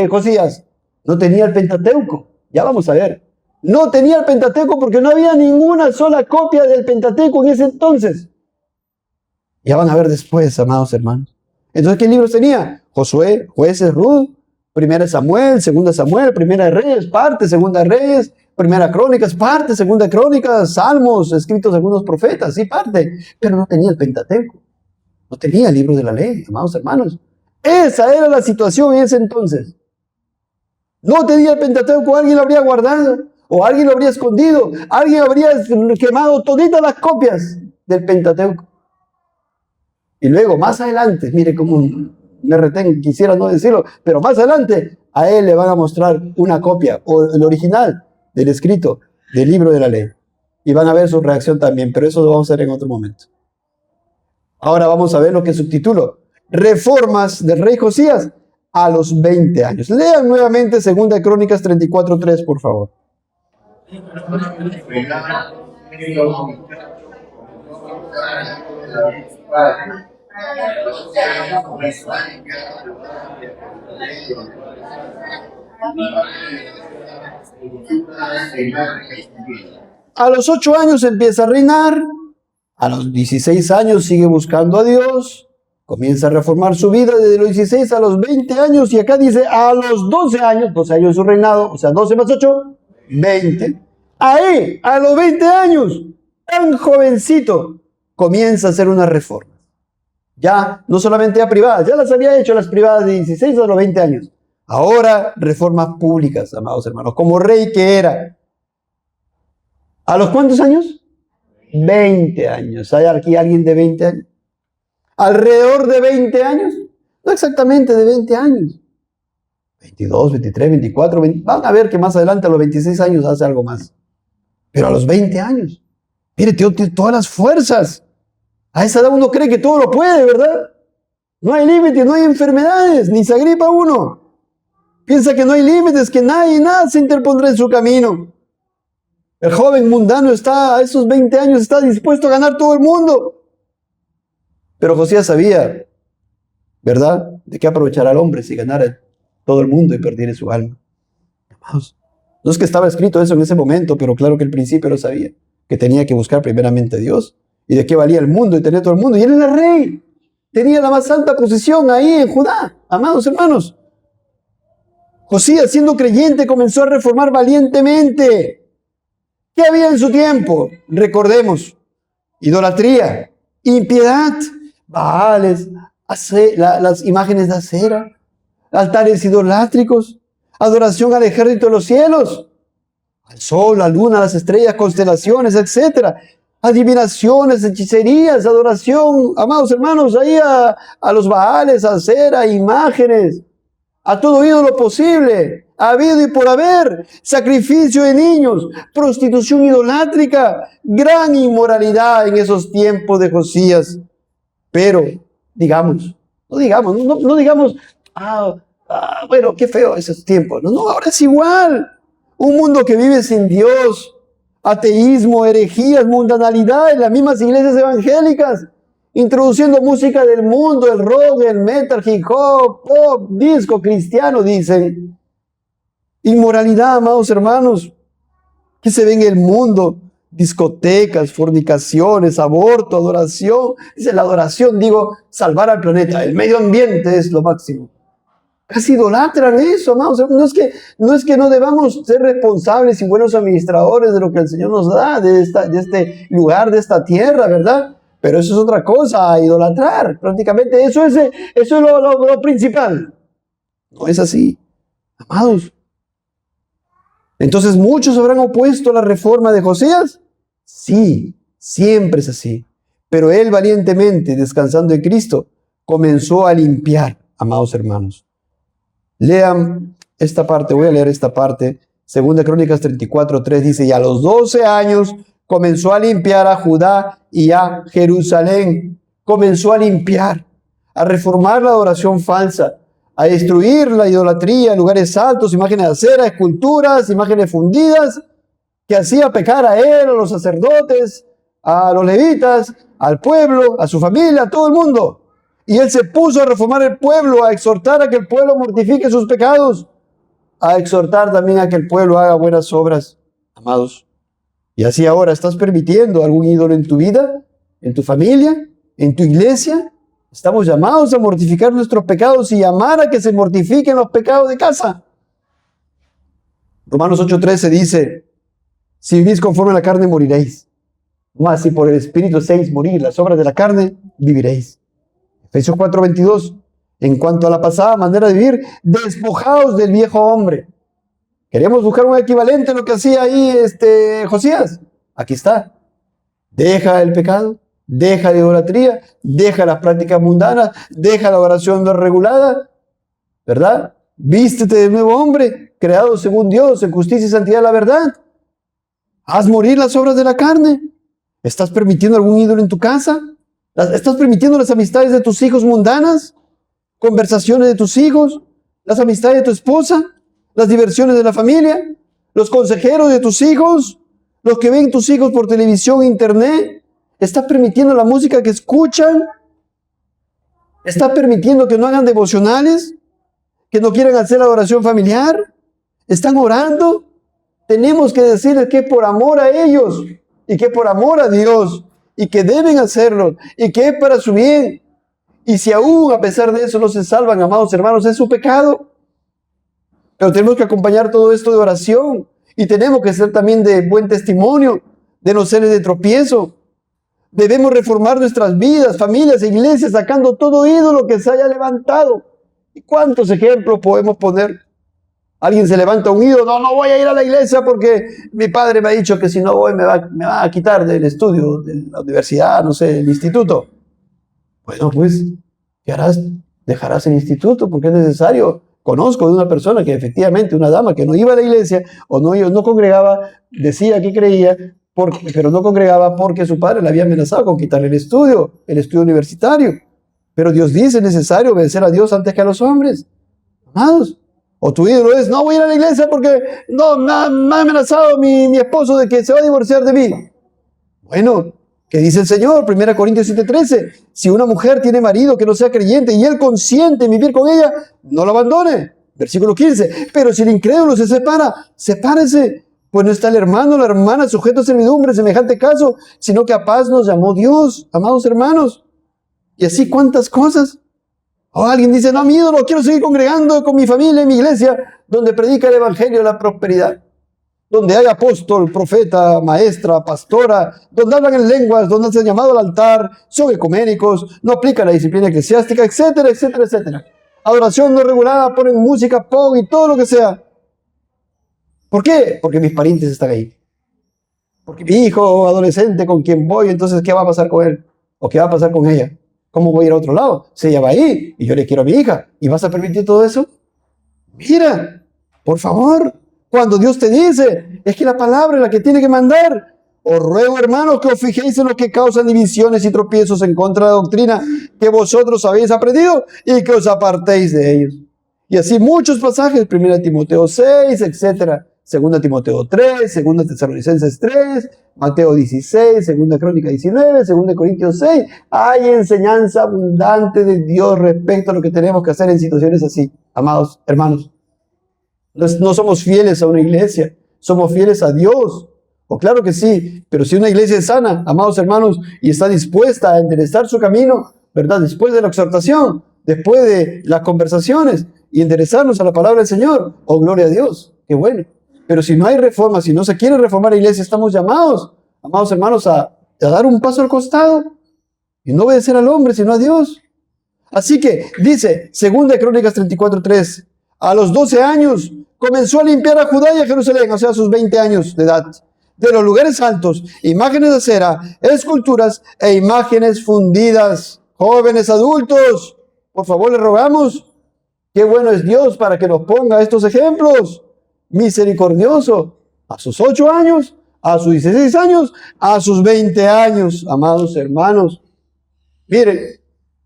Josías? No tenía el Pentateuco. Ya vamos a ver. No tenía el Pentateuco porque no había ninguna sola copia del Pentateuco en ese entonces. Ya van a ver después, amados hermanos. Entonces, ¿qué libros tenía? Josué, Jueces, Ruth, Primera Samuel, Segunda Samuel, Primera de Reyes, parte, Segunda de Reyes, Primera Crónicas, parte, Segunda Crónicas, Salmos, escritos de algunos profetas, sí, parte. Pero no tenía el Pentateuco. No tenía el libro de la ley, amados hermanos. Esa era la situación en ese entonces. No tenía el Pentateuco, alguien lo habría guardado, o alguien lo habría escondido, alguien habría quemado toditas las copias del Pentateuco. Y luego, más adelante, mire cómo me retengo, quisiera no decirlo, pero más adelante a él le van a mostrar una copia, o el original del escrito del libro de la ley. Y van a ver su reacción también, pero eso lo vamos a ver en otro momento. Ahora vamos a ver lo que subtitulo: Reformas del rey Josías a los 20 años. Lean nuevamente 2 Crónicas 34:3, por favor. A los 8 años empieza a reinar, a los 16 años sigue buscando a Dios, comienza a reformar su vida desde los 16 a los 20 años, y acá dice a los 12 años de su reinado, o sea, 12 más 8, 20. Ahí, a los 20 años, tan jovencito, comienza a hacer unas reformas. Ya, no solamente a privadas, ya las había hecho las privadas de 16 a los 20 años. Ahora, reformas públicas, amados hermanos, como rey que era. ¿A los cuántos años? 20 años. ¿Hay aquí alguien de 20 años? ¿Alrededor de 20 años? No exactamente de 20 años. 22, 23, 24, 20. Van a ver que más adelante a los 26 años hace algo más. Pero a los 20 años. Mire, tío, tiene todas las fuerzas. A esa edad uno cree que todo lo puede, ¿verdad? No hay límites, no hay enfermedades, ni se agripa uno. Piensa que no hay límites, que nadie, nada se interpondrá en su camino. El joven mundano está, a esos 20 años, está dispuesto a ganar todo el mundo. Pero Josías sabía, ¿verdad?, de qué aprovechará al hombre si ganara todo el mundo y perdiera su alma. Amados, no es que estaba escrito eso en ese momento, pero claro que al principio lo sabía, que tenía que buscar primeramente a Dios. ¿Y de qué valía el mundo y tener todo el mundo? Y él era rey. Tenía la más alta posición ahí en Judá, amados hermanos. Josías, siendo creyente, comenzó a reformar valientemente. ¿Qué había en su tiempo? Recordemos: idolatría, impiedad, baales, las imágenes de acera, altares idolátricos, adoración al ejército de los cielos, al sol, la luna, las estrellas, constelaciones, etc. Adivinaciones, hechicerías, adoración, amados hermanos, ahí a los baales, a acera, imágenes, a todo ídolo posible, habido y por haber, sacrificio de niños, prostitución idolátrica, gran inmoralidad en esos tiempos de Josías. Pero, no digamos, bueno, qué feo esos tiempos. No, ahora es igual. Un mundo que vive sin Dios, ateísmo, herejías, mundanalidad en las mismas iglesias evangélicas, introduciendo música del mundo, el rock, el metal, hip hop, pop, disco cristiano, dicen. Inmoralidad, amados hermanos, que se ve en el mundo. discotecas, fornicaciones, aborto, adoración. Dice la adoración, digo, salvar al planeta. El medio ambiente es lo máximo. Casi idolatran eso, amados. No es que no debamos ser responsables y buenos administradores de lo que el Señor nos da, de este lugar, de esta tierra, ¿verdad? Pero eso es otra cosa, idolatrar. Prácticamente eso es lo principal. No es así, amados. Entonces, ¿muchos habrán opuesto la reforma de Josías? Sí, siempre es así. Pero él valientemente, descansando en Cristo, comenzó a limpiar, amados hermanos. Lean esta parte, voy a leer esta parte. Segunda Crónicas 34:3 dice, y a los 12 años comenzó a limpiar a Judá y a Jerusalén. Comenzó a limpiar, a reformar la adoración falsa, a destruir la idolatría, lugares altos, imágenes de acera, esculturas, imágenes fundidas, que hacía pecar a él, a los sacerdotes, a los levitas, al pueblo, a su familia, a todo el mundo. Y él se puso a reformar el pueblo, a exhortar a que el pueblo mortifique sus pecados, a exhortar también a que el pueblo haga buenas obras, amados. Y así ahora, ¿estás permitiendo algún ídolo en tu vida, en tu familia, en tu iglesia? Estamos llamados a mortificar nuestros pecados y llamar a que se mortifiquen los pecados de casa. Romanos 8:13 dice, si vivís conforme a la carne, moriréis. Mas si por el Espíritu seis morir las obras de la carne, viviréis. Efesios 4:22, en cuanto a la pasada manera de vivir, despojaos del viejo hombre. ¿Queremos buscar un equivalente a lo que hacía ahí Josías? Aquí está. Deja el pecado, deja la idolatría, deja las prácticas mundanas, deja la oración no regulada, ¿verdad? Vístete de nuevo hombre, creado según Dios, en justicia y santidad de la verdad. Haz morir las obras de la carne. ¿Estás permitiendo algún ídolo en tu casa? ¿Estás permitiendo las amistades de tus hijos mundanas? ¿Conversaciones de tus hijos? ¿Las amistades de tu esposa? ¿Las diversiones de la familia? ¿Los consejeros de tus hijos? ¿Los que ven tus hijos por televisión e internet? ¿Estás permitiendo la música que escuchan? ¿Estás permitiendo que no hagan devocionales? ¿Que no quieran hacer la oración familiar? ¿Están orando? Tenemos que decirles que es por amor a ellos y que es por amor a Dios y que deben hacerlo y que es para su bien. Y si aún a pesar de eso no se salvan, amados hermanos, es su pecado. Pero tenemos que acompañar todo esto de oración y tenemos que ser también de buen testimonio, de no ser de tropiezo. Debemos reformar nuestras vidas, familias e iglesias, sacando todo ídolo que se haya levantado. ¿Y cuántos ejemplos podemos poner? Alguien se levanta un ídolo, no voy a ir a la iglesia porque mi padre me ha dicho que si no voy me va a quitar del estudio, de la universidad, no sé, del instituto. Bueno, pues, ¿qué harás? Dejarás el instituto porque es necesario. Conozco de una persona que efectivamente, una dama que no iba a la iglesia o no congregaba, decía que creía, pero no congregaba porque su padre le había amenazado con quitarle el estudio universitario. Pero Dios dice, es necesario obedecer a Dios antes que a los hombres. Amados. O tu ídolo es, no voy a ir a la iglesia porque no, me ha amenazado mi esposo de que se va a divorciar de mí. Bueno, ¿qué dice el Señor? 1 Corintios 7:13. Si una mujer tiene marido que no sea creyente y él consiente en vivir con ella, no la abandone. Versículo 15. Pero si el incrédulo se separa, sepárese. Pues no está el hermano o la hermana sujeto a servidumbre en semejante caso, sino que a paz nos llamó Dios, amados hermanos. Y así cuántas cosas. O alguien dice, no, mi ídolo, quiero seguir congregando con mi familia en mi iglesia, donde predica el evangelio de la prosperidad, donde hay apóstol, profeta, maestra, pastora, donde hablan en lenguas, donde hacen llamado al altar, son ecuménicos, no aplican la disciplina eclesiástica, etcétera, etcétera, etcétera. Adoración no regulada, ponen música, pop y todo lo que sea. ¿Por qué? Porque mis parientes están ahí. Porque mi hijo adolescente con quien voy, entonces, ¿qué va a pasar con él? ¿O qué va a pasar con ella? ¿Cómo voy a ir a otro lado? Si ella va ahí y yo le quiero a mi hija. ¿Y vas a permitir todo eso? Mira, por favor, cuando Dios te dice, es que la palabra es la que tiene que mandar. Os ruego, hermanos, que os fijéis en los que causan divisiones y tropiezos en contra de la doctrina que vosotros habéis aprendido y que os apartéis de ellos. Y así muchos pasajes, 1 Timoteo 6, etcétera. 2 Timoteo 3, 2 Tesalonicenses 3, Mateo 16, 2 Crónica 19, 2 Corintios 6. Hay enseñanza abundante de Dios respecto a lo que tenemos que hacer en situaciones así, amados hermanos. No somos fieles a una iglesia, somos fieles a Dios. O claro que sí, pero si una iglesia es sana, amados hermanos, y está dispuesta a enderezar su camino, ¿verdad? Después de la exhortación, después de las conversaciones y enderezarnos a la palabra del Señor, oh gloria a Dios, qué bueno. Pero si no hay reforma, si no se quiere reformar la iglesia, estamos llamados, amados hermanos, a dar un paso al costado y no obedecer al hombre, sino a Dios. Así que dice, 2 Crónicas 34:3, a los 12 años comenzó a limpiar a Judá y a Jerusalén, o sea, a sus 20 años de edad, de los lugares altos, imágenes de acera, esculturas e imágenes fundidas. Jóvenes adultos, por favor, le rogamos, qué bueno es Dios para que nos ponga estos ejemplos. Misericordioso, a sus 8 años, a sus 16 años, a sus 20 años, amados hermanos. Miren,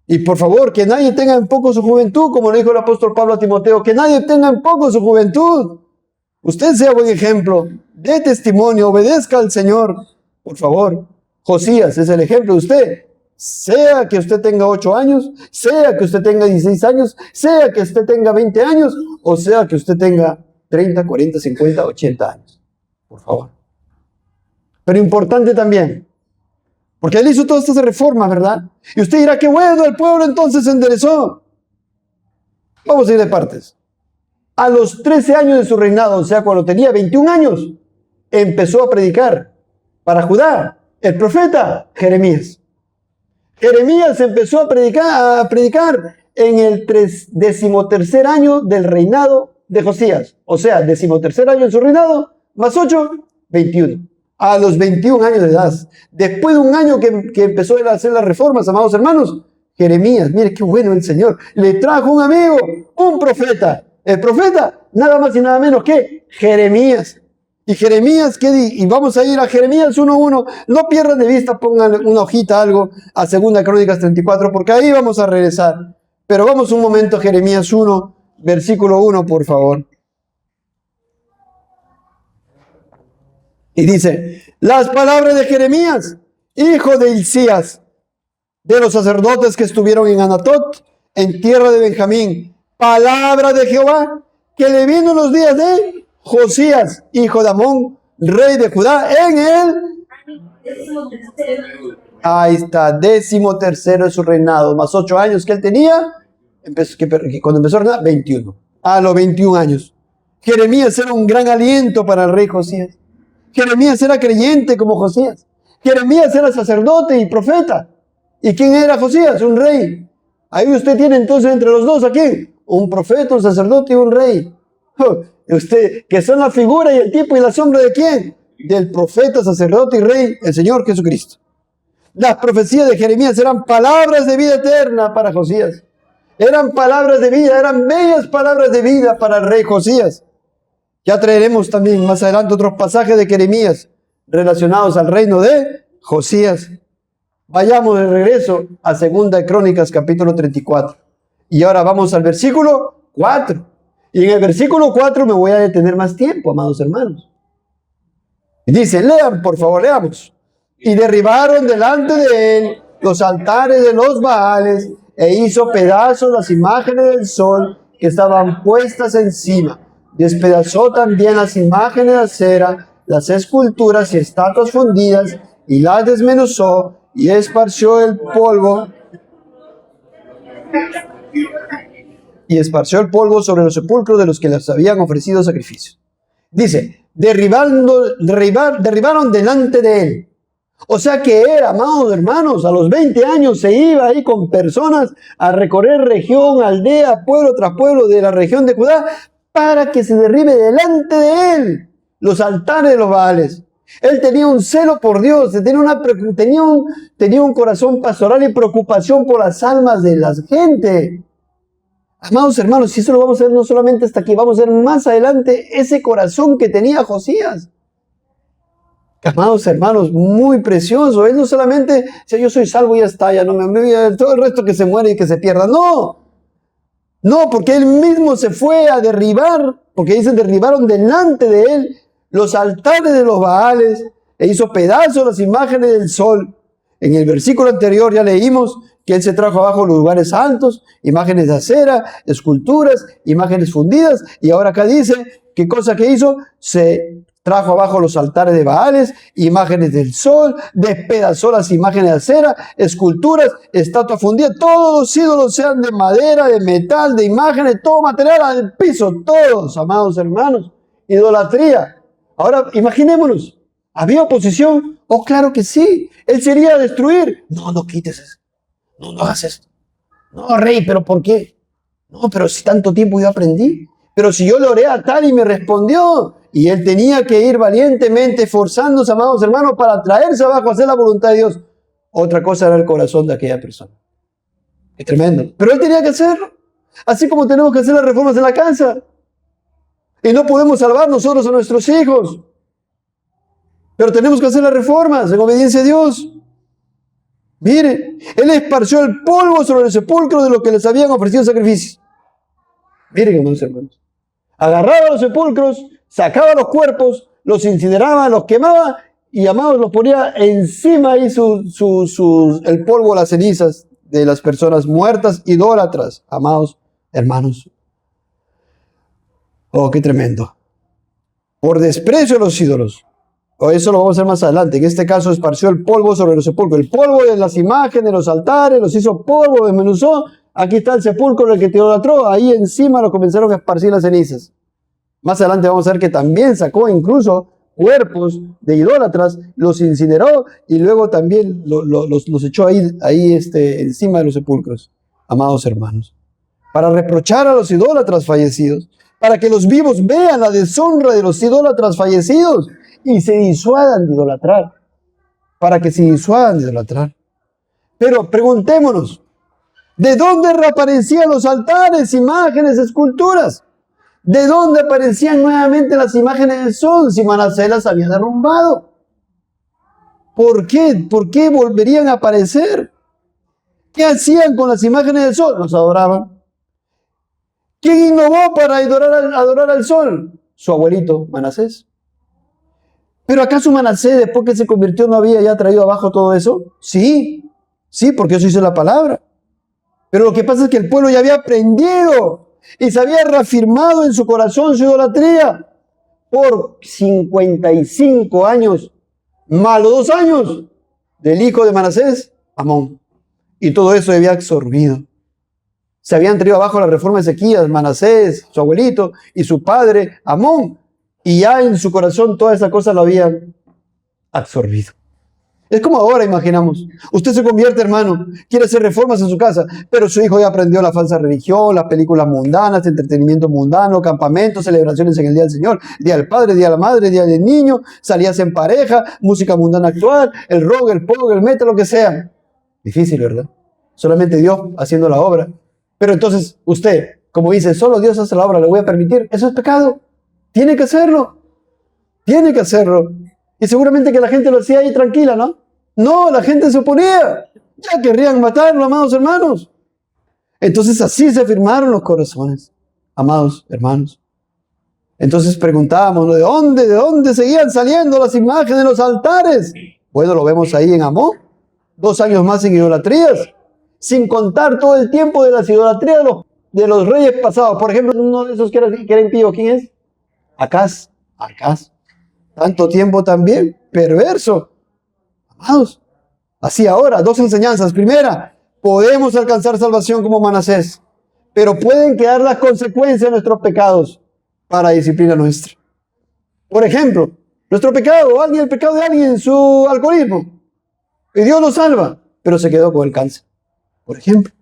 y por favor, que nadie tenga en poco su juventud, como le dijo el apóstol Pablo a Timoteo, que nadie tenga en poco su juventud. Usted sea buen ejemplo, dé testimonio, obedezca al Señor, por favor. Josías es el ejemplo de usted. Sea que usted tenga 8 años, sea que usted tenga 16 años, sea que usted tenga 20 años, o sea que usted tenga 30, 40, 50, 80 años. Por favor. Pero importante también, porque él hizo todas estas reformas, ¿verdad? Y usted dirá, qué bueno, el pueblo entonces se enderezó. Vamos a ir de partes. A los 13 años de su reinado, o sea, cuando tenía 21 años, empezó a predicar para Judá el profeta Jeremías. Jeremías empezó a predicar en el 13º año del reinado de Josías. O sea, 13º año en su reinado, más 8, 21. A los 21 años de edad. Después de un año que empezó a hacer las reformas, amados hermanos, Jeremías, mire qué bueno el Señor, le trajo un amigo, un profeta. El profeta, nada más y nada menos que Jeremías. Y Jeremías, y vamos a ir a Jeremías 1:1. No pierdan de vista, pongan una hojita, algo, a 2 Crónicas 34, porque ahí vamos a regresar. Pero vamos un momento a Jeremías 1, versículo 1, por favor. Y dice, las palabras de Jeremías, hijo de Hilcías, de los sacerdotes que estuvieron en Anatot, en tierra de Benjamín, palabra de Jehová, que le vino en los días de Josías, hijo de Amón, rey de Judá, en él. Ahí está, 13º de su reinado, más 8 años que él tenía, cuando empezó a reinar, 21. A los 21 años. Jeremías era un gran aliento para el rey Josías. Jeremías era creyente como Josías. Jeremías era sacerdote y profeta. ¿Y quién era Josías? Un rey. Ahí usted tiene entonces entre los dos aquí un profeta, un sacerdote y un rey. Usted, que son la figura y el tipo y la sombra de quién? Del profeta, sacerdote y rey, el Señor Jesucristo. Las profecías de Jeremías eran palabras de vida eterna para Josías. Eran palabras de vida, eran bellas palabras de vida para el rey Josías. Ya traeremos también más adelante otros pasajes de Jeremías relacionados al reino de Josías. Vayamos de regreso a 2 Crónicas capítulo 34. Y ahora vamos al versículo 4. Y en el versículo 4 me voy a detener más tiempo, amados hermanos. Y dice, lean, por favor, leamos. Y derribaron delante de él los altares de los Baales e hizo pedazos las imágenes del sol que estaban puestas encima. Despedazó también las imágenes de acera, las esculturas y estatuas fundidas, y las desmenuzó y esparció el polvo. Y esparció el polvo sobre los sepulcros de los que les habían ofrecido sacrificios. Dice, derribaron delante de él. O sea que era, amados hermanos, a los 20 años se iba ahí con personas a recorrer región, aldea, pueblo tras pueblo de la región de Judá, para que se derribe delante de él los altares de los Baales. Él tenía un celo por Dios, tenía un corazón pastoral y preocupación por las almas de la gente. Amados hermanos, si eso lo vamos a ver no solamente hasta aquí, vamos a ver más adelante ese corazón que tenía Josías. Amados hermanos, muy precioso. Él no solamente decía, yo soy salvo y ya está, ya no me voy, todo el resto que se muere y que se pierda. No, porque él mismo se fue a derribar, porque dicen derribaron delante de él los altares de los Baales e hizo pedazos las imágenes del sol. En el versículo anterior ya leímos que él se trajo abajo los lugares altos, imágenes de acera, esculturas, imágenes fundidas, y ahora acá dice, ¿qué cosa que hizo? Se trajo abajo los altares de Baales, imágenes del sol, despedazó las imágenes de acera, esculturas, estatuas fundidas, todos los ídolos, sean de madera, de metal, de imágenes, todo material al piso, todos, amados hermanos, idolatría. Ahora, imaginémonos, ¿había oposición? Oh, claro que sí, él se iría a destruir. No, no quites eso, no hagas esto. No, rey, ¿pero por qué? No, pero si tanto tiempo yo aprendí, pero si yo le oré a tal y me respondió, y él tenía que ir valientemente, esforzándose, amados hermanos, para traerse abajo a hacer la voluntad de Dios. Otra cosa era el corazón de aquella persona. Es tremendo. Pero él tenía que hacerlo. Así como tenemos que hacer las reformas en la casa. Y no podemos salvar nosotros a nuestros hijos. Pero tenemos que hacer las reformas en obediencia a Dios. Mire, él esparció el polvo sobre el sepulcro de los que les habían ofrecido sacrificios. Miren, hermanos hermanos. Agarraba los sepulcros, sacaba los cuerpos, los incineraba, los quemaba y, amados, los ponía encima ahí el polvo, las cenizas de las personas muertas, idólatras, amados hermanos. Oh, qué tremendo. Por desprecio a los ídolos. O eso lo vamos a hacer más adelante. En este caso esparció el polvo sobre los sepulcros. El polvo de las imágenes, de los altares, los hizo polvo, los desmenuzó. Aquí está el sepulcro del que te idolatró. Ahí encima lo comenzaron a esparcir las cenizas. Más adelante vamos a ver que también sacó incluso cuerpos de idólatras, los incineró y luego también los echó ahí encima de los sepulcros. Amados hermanos, para reprochar a los idólatras fallecidos, para que los vivos vean la deshonra de los idólatras fallecidos y se disuadan de idolatrar, para que se disuadan de idolatrar. Pero preguntémonos, ¿de dónde reaparecían los altares, imágenes, esculturas? ¿De dónde aparecían nuevamente las imágenes del sol si Manasés las había derrumbado? ¿Por qué? ¿Por qué volverían a aparecer? ¿Qué hacían con las imágenes del sol? Los adoraban. ¿Quién innovó para adorar al sol? Su abuelito, Manasés. ¿Pero acaso Manasés, después que se convirtió, no había ya traído abajo todo eso? Sí, porque eso hizo la palabra. Pero lo que pasa es que el pueblo ya había aprendido y se había reafirmado en su corazón su idolatría por 55 años, más los 2 años del hijo de Manasés, Amón. Y todo eso había absorbido. Se habían traído abajo la reforma de Ezequías, Manasés, su abuelito, y su padre, Amón. Y ya en su corazón toda esa cosa lo habían absorbido. Es como ahora, imaginamos. Usted se convierte, hermano, quiere hacer reformas en su casa, pero su hijo ya aprendió la falsa religión, las películas mundanas, entretenimiento mundano, campamentos, celebraciones en el Día del Señor, Día del Padre, Día de la Madre, Día del Niño, salidas en pareja, música mundana actual, el rock, el pop, el metal, lo que sea. Difícil, ¿verdad? Solamente Dios haciendo la obra. Pero entonces usted, como dice, solo Dios hace la obra, ¿le voy a permitir? Eso es pecado. Tiene que hacerlo. Tiene que hacerlo. Y seguramente que la gente lo hacía ahí tranquila, ¿no? No, la gente se oponía. Ya querrían matarlo, amados hermanos. Entonces así se firmaron los corazones, amados hermanos. Entonces preguntábamos, ¿de dónde seguían saliendo las imágenes de los altares? Bueno, lo vemos ahí en Amón. 2 años más en idolatrías. Sin contar todo el tiempo de las idolatrías de los reyes pasados. Por ejemplo, uno de esos que era impío, ¿quién es? Acaz. Tanto tiempo también, perverso. Amados, así ahora, 2 enseñanzas. Primera, podemos alcanzar salvación como Manasés, pero pueden quedar las consecuencias de nuestros pecados para disciplina nuestra. Por ejemplo, nuestro pecado, el pecado de alguien, su alcoholismo, y Dios lo salva, pero se quedó con el cáncer. Por ejemplo,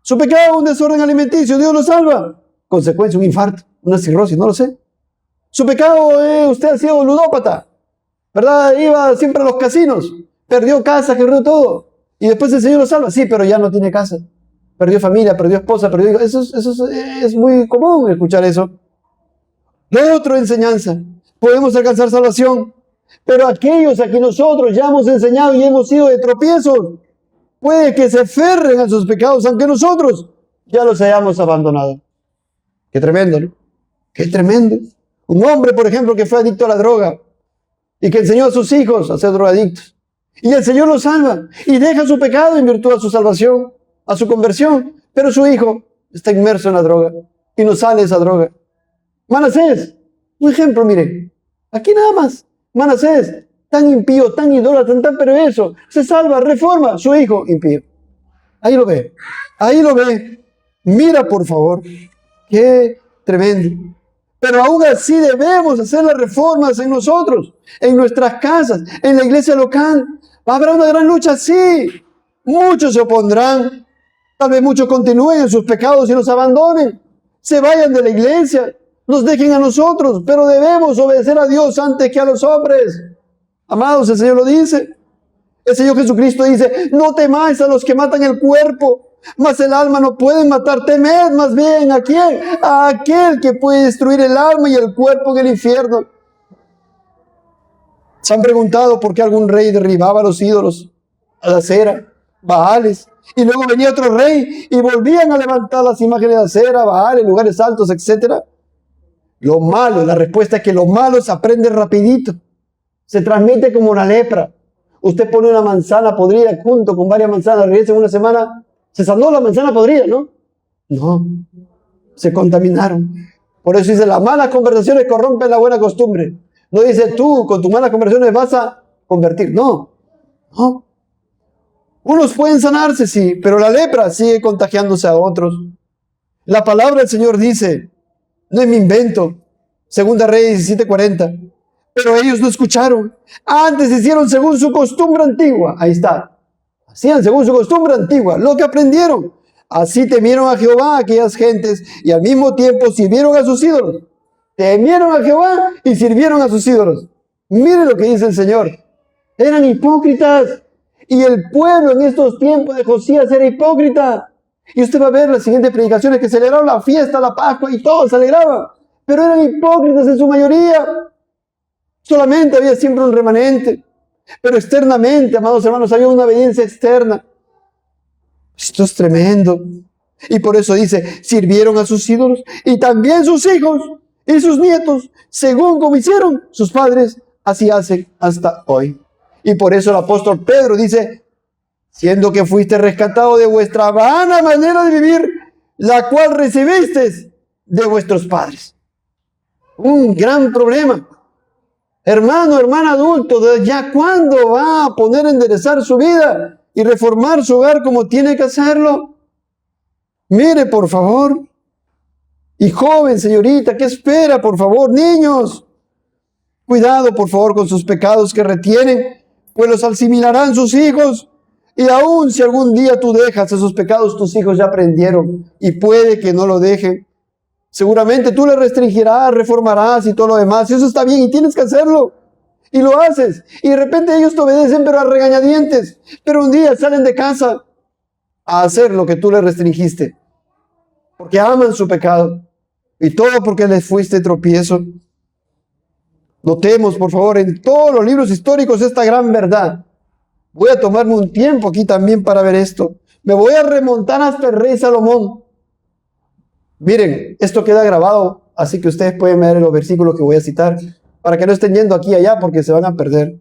su pecado, un desorden alimenticio, Dios lo salva, consecuencia, un infarto, una cirrosis, no lo sé. Su pecado, usted ha sido ludópata, ¿verdad? Iba siempre a los casinos, perdió casa, perdió todo. Y después el Señor lo salva. Sí, pero ya no tiene casa. Perdió familia, perdió esposa, perdió hijos. Eso es muy común escuchar eso. La otra enseñanza. Podemos alcanzar salvación. Pero aquellos a quienes nosotros ya hemos enseñado y hemos sido de tropiezos, puede que se aferren a sus pecados, aunque nosotros ya los hayamos abandonado. Qué tremendo, ¿no? Qué tremendo. Un hombre, por ejemplo, que fue adicto a la droga y que enseñó a sus hijos a ser drogadictos. Y el Señor lo salva y deja su pecado en virtud a su salvación, a su conversión. Pero su hijo está inmerso en la droga y no sale de esa droga. Manasés, un ejemplo, miren. Aquí nada más. Manasés, tan impío, tan idólatra, tan perverso, se salva, reforma, su hijo impío. Ahí lo ve. Ahí lo ve. Mira, por favor. Qué tremendo. Pero aún así debemos hacer las reformas en nosotros, en nuestras casas, en la iglesia local. Habrá una gran lucha, sí. Muchos se opondrán. Tal vez muchos continúen en sus pecados y nos abandonen. Se vayan de la iglesia, nos dejen a nosotros, pero debemos obedecer a Dios antes que a los hombres. Amados, el Señor lo dice. El Señor Jesucristo dice, no temáis a los que matan el cuerpo, mas el alma no pueden matar. Temed más bien ¿a quién? A aquel que puede destruir el alma y el cuerpo en el infierno. ¿Se han preguntado por qué algún rey derribaba los ídolos, a la acera, Baales, y luego venía otro rey y volvían a levantar las imágenes de acera, Baales, lugares altos, etcétera? Lo malo, la respuesta es que lo malo se aprende rapidito, se transmite como la lepra. Usted pone una manzana podrida junto con varias manzanas, regresa en una semana, se sanó la manzana podrida, ¿no? No, se contaminaron. Por eso dice, las malas conversaciones corrompen la buena costumbre. No dice tú con tus malas conversaciones vas a convertir, no. Unos pueden sanarse, sí, pero la lepra sigue contagiándose a otros. La palabra del Señor dice, no es mi invento, Segunda Reyes 17:40, pero ellos no escucharon. Antes hicieron según su costumbre antigua. Ahí está. Hacían según su costumbre antigua, lo que aprendieron. Así temieron a Jehová aquellas gentes y al mismo tiempo sirvieron a sus ídolos. Temieron a Jehová y sirvieron a sus ídolos. Miren lo que dice el Señor. Eran hipócritas. Y el pueblo en estos tiempos de Josías era hipócrita. Y usted va a ver las siguientes predicaciones que celebraron la fiesta, la Pascua y todo se alegraba. Pero eran hipócritas en su mayoría. Solamente había siempre un remanente. Pero externamente, amados hermanos, había una obediencia externa. Esto es tremendo. Y por eso dice, sirvieron a sus ídolos y también sus hijos y sus nietos, según como hicieron sus padres, así hacen hasta hoy. Y por eso el apóstol Pedro dice, siendo que fuiste rescatado de vuestra vana manera de vivir, la cual recibisteis de vuestros padres. Un gran problema. Hermano, hermana adulto, ¿ya cuándo va a poner a enderezar su vida y reformar su hogar como tiene que hacerlo? Mire, por favor. Y joven, señorita, ¿qué espera, por favor? Niños, cuidado, por favor, con sus pecados que retienen, pues los asimilarán sus hijos. Y aun si algún día tú dejas esos pecados, tus hijos ya aprendieron y puede que no lo dejen. Seguramente tú le restringirás, reformarás y todo lo demás. Y eso está bien y tienes que hacerlo. Y lo haces. Y de repente ellos te obedecen, pero a regañadientes. Pero un día salen de casa a hacer lo que tú les restringiste. Porque aman su pecado. Y todo porque les fuiste tropiezo. Notemos, por favor, en todos los libros históricos esta gran verdad. Voy a tomarme un tiempo aquí también para ver esto. Me voy a remontar hasta el rey Salomón. Miren, esto queda grabado, así que ustedes pueden ver los versículos que voy a citar, para que no estén yendo aquí y allá porque se van a perder.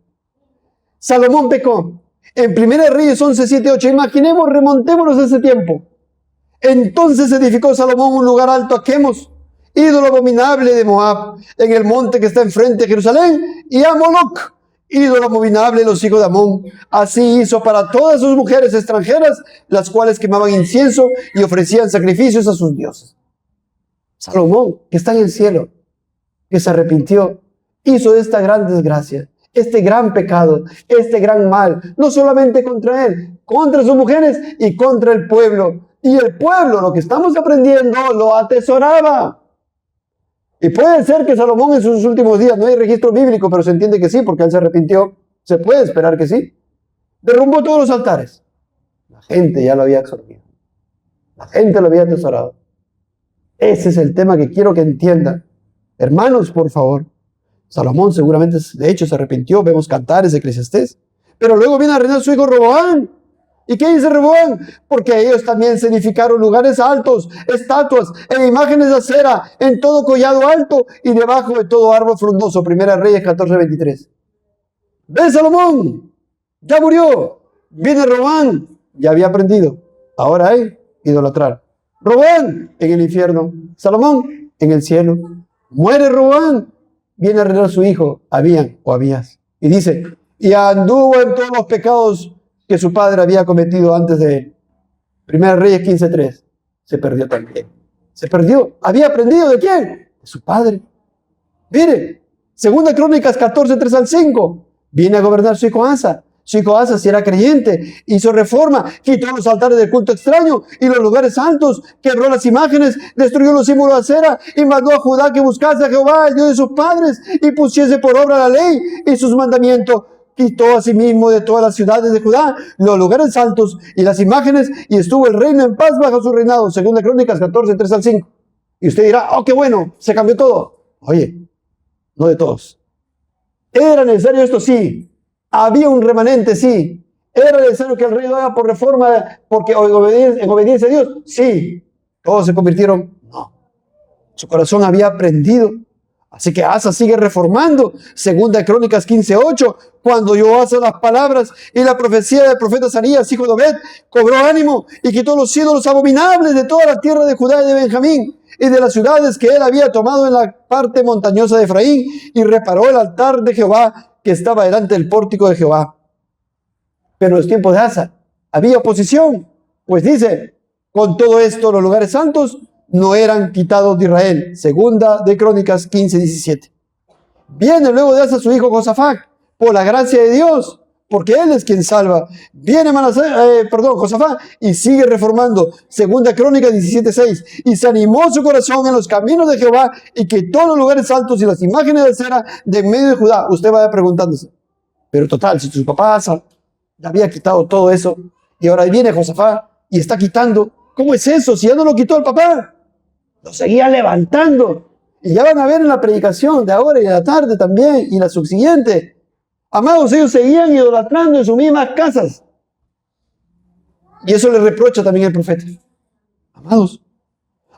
Salomón pecó. En 1 Reyes 11, 7, 8. Imaginemos, remontémonos a ese tiempo. Entonces edificó Salomón un lugar alto a Quemos, ídolo abominable de Moab, en el monte que está enfrente de Jerusalén, y a Moloc, ídolo abominable de los hijos de Amón. Así hizo para todas sus mujeres extranjeras, las cuales quemaban incienso y ofrecían sacrificios a sus dioses. Salomón, que está en el cielo, que se arrepintió, hizo esta gran desgracia, este gran pecado, este gran mal, no solamente contra él, contra sus mujeres y contra el pueblo. Y el pueblo, lo que estamos aprendiendo, lo atesoraba. Y puede ser que Salomón en sus últimos días, no hay registro bíblico, pero se entiende que sí, porque él se arrepintió, se puede esperar que sí, derrumbó todos los altares. La gente ya lo había absorbido. La gente lo había atesorado. Ese es el tema que quiero que entiendan. Hermanos, por favor. Salomón seguramente, de hecho, se arrepintió. Vemos Cantares de Eclesiastés. Pero luego viene a reinar su hijo Roboam. ¿Y qué dice Roboam? Porque ellos también se edificaron lugares altos, estatuas e imágenes de acera en todo collado alto y debajo de todo árbol frondoso. 1 Reyes 14:23. ¿Ves, Salomón? Ya murió. Viene Roboam. Ya había aprendido. Ahora hay idolatrar. Roboam en el infierno, Salomón en el cielo. Muere Roboam, viene a reinar su hijo, Abías. Y dice, y anduvo en todos los pecados que su padre había cometido antes de él. Primera Reyes 15:3. Se perdió también. Se perdió. ¿Había aprendido de quién? De su padre. Mire, Segunda Crónicas 14:3-5. Viene a gobernar su hijo Asa. Su hijo Asa, si era creyente, hizo reforma, quitó los altares de culto extraño y los lugares santos, quebró las imágenes, destruyó los símbolos de acera y mandó a Judá que buscase a Jehová, el Dios de sus padres, y pusiese por obra la ley y sus mandamientos. Quitó asimismo de todas las ciudades de Judá los lugares santos y las imágenes, y estuvo el reino en paz bajo su reinado. Segunda Crónicas 14:3-5. Y usted dirá, oh, qué bueno, se cambió todo. Oye, no de todos. ¿Era necesario esto? Sí. ¿Había un remanente? Sí. ¿Era necesario que el rey lo haga por reforma, porque en obediencia a Dios? Sí. ¿Todos se convirtieron? No. Su corazón había aprendido. Así que Asa sigue reformando. Segunda Crónicas 15:8. Cuando oyó Asa las palabras y la profecía del profeta Azarías, hijo de Obed, cobró ánimo y quitó los ídolos abominables de toda la tierra de Judá y de Benjamín y de las ciudades que él había tomado en la parte montañosa de Efraín, y reparó el altar de Jehová que estaba delante del pórtico de Jehová. Pero en los tiempos de Asa había oposición, pues dice, con todo esto los lugares santos no eran quitados de Israel. Segunda de Crónicas 15:17. Viene luego de Asa su hijo Josafat, por la gracia de Dios, porque él es quien salva. Viene Josafat, y sigue reformando. Segunda Crónica 17:6. Y se animó su corazón en los caminos de Jehová, y quitó los lugares altos y las imágenes de cera de en medio de Judá. Usted vaya preguntándose, pero total, si su papá Asa ya había quitado todo eso, y ahora viene Josafat y está quitando, ¿cómo es eso? Si ya no lo quitó el papá, lo seguía levantando. Y ya van a ver en la predicación de ahora y de la tarde también, y la subsiguiente. Amados, ellos seguían idolatrando en sus mismas casas. Y eso le reprocha también el profeta. Amados,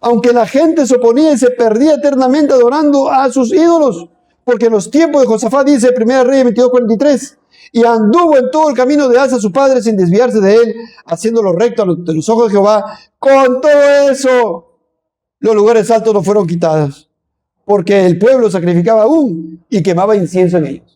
aunque la gente se oponía y se perdía eternamente adorando a sus ídolos, porque en los tiempos de Josafat, dice 1 Reyes 22:43, y anduvo en todo el camino de Asa su padre sin desviarse de él, haciéndolo recto ante los ojos de Jehová. Con todo eso, los lugares altos no fueron quitados, porque el pueblo sacrificaba aún y quemaba incienso en ellos.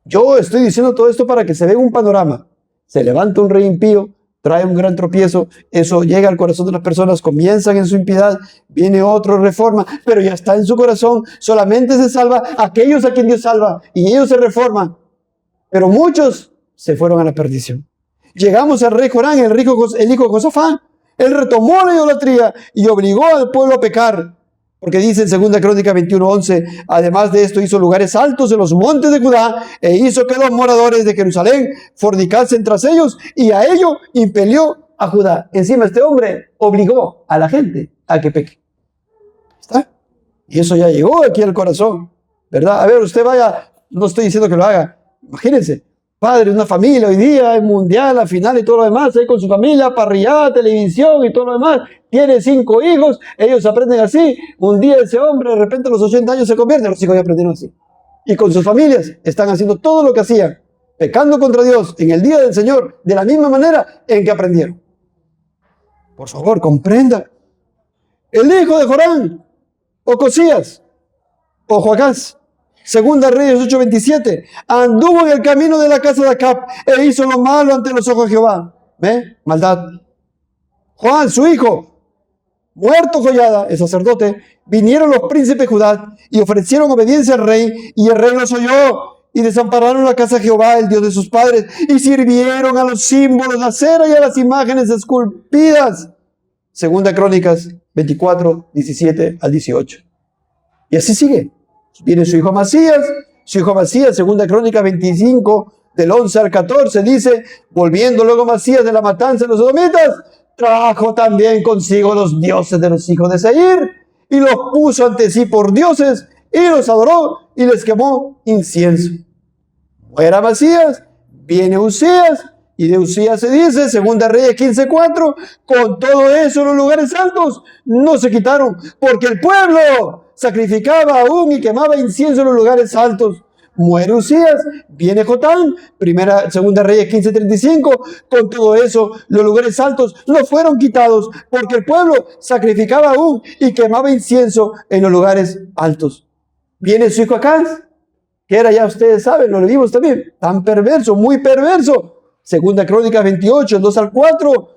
Yo estoy diciendo todo esto para que se vea un panorama. Se levanta un rey impío, trae un gran tropiezo, eso llega al corazón de las personas, comienzan en su impiedad, viene otro, reforma, pero ya está en su corazón, solamente se salva aquellos a quien Dios salva, y ellos se reforman, pero muchos se fueron a la perdición. Llegamos al rey Jorán, el hijo de Josafat. Él retomó la idolatría y obligó al pueblo a pecar. Porque dice en 2 Crónica 21:11, además de esto hizo lugares altos en los montes de Judá, e hizo que los moradores de Jerusalén fornicasen tras ellos, y a ello impelió a Judá. Encima este hombre obligó a la gente a que peque. ¿Está? Y eso ya llegó aquí al corazón, ¿verdad? A ver, usted vaya, no estoy diciendo que lo haga, imagínense, padre de una familia hoy día, en mundial, la final y todo lo demás, ahí con su familia, parrillada, televisión y todo lo demás, tiene 5 hijos, ellos aprenden así, un día ese hombre de repente a los 80 años se convierte, los hijos ya aprendieron así. Y con sus familias están haciendo todo lo que hacían, pecando contra Dios en el día del Señor, de la misma manera en que aprendieron. Por favor, comprenda. El hijo de Jorán, Ocosías, o Joacás, Segunda Reyes 8:27, anduvo en el camino de la casa de Acab e hizo lo malo ante los ojos de Jehová. ¿Ve? Maldad. Juan, su hijo, muerto Joiada, el sacerdote, vinieron los príncipes de Judá y ofrecieron obediencia al rey, y el rey los oyó, y desampararon la casa de Jehová, el Dios de sus padres, y sirvieron a los símbolos de acera y a las imágenes esculpidas. Segunda Crónicas 24:17-18. Y así sigue. Viene su hijo Amasías, Segunda Crónica 25, del 11 al 14, dice, volviendo luego Amasías de la matanza de los edomitas, trajo también consigo los dioses de los hijos de Seir, y los puso ante sí por dioses, y los adoró, y les quemó incienso. Muere Amasías, viene Usías, y de Usías se dice, Segunda Reyes 15:4, con todo eso los lugares santos no se quitaron, porque el pueblo sacrificaba aún y quemaba incienso en los lugares altos. Muere Usías, viene Jotán, Segunda Reyes 15:35, con todo eso los lugares altos no fueron quitados, porque el pueblo sacrificaba aún y quemaba incienso en los lugares altos. Viene su hijo Acaz, que era, ya ustedes saben, lo leímos también, tan perverso, muy perverso. Segunda Crónicas 28, 2 al 4,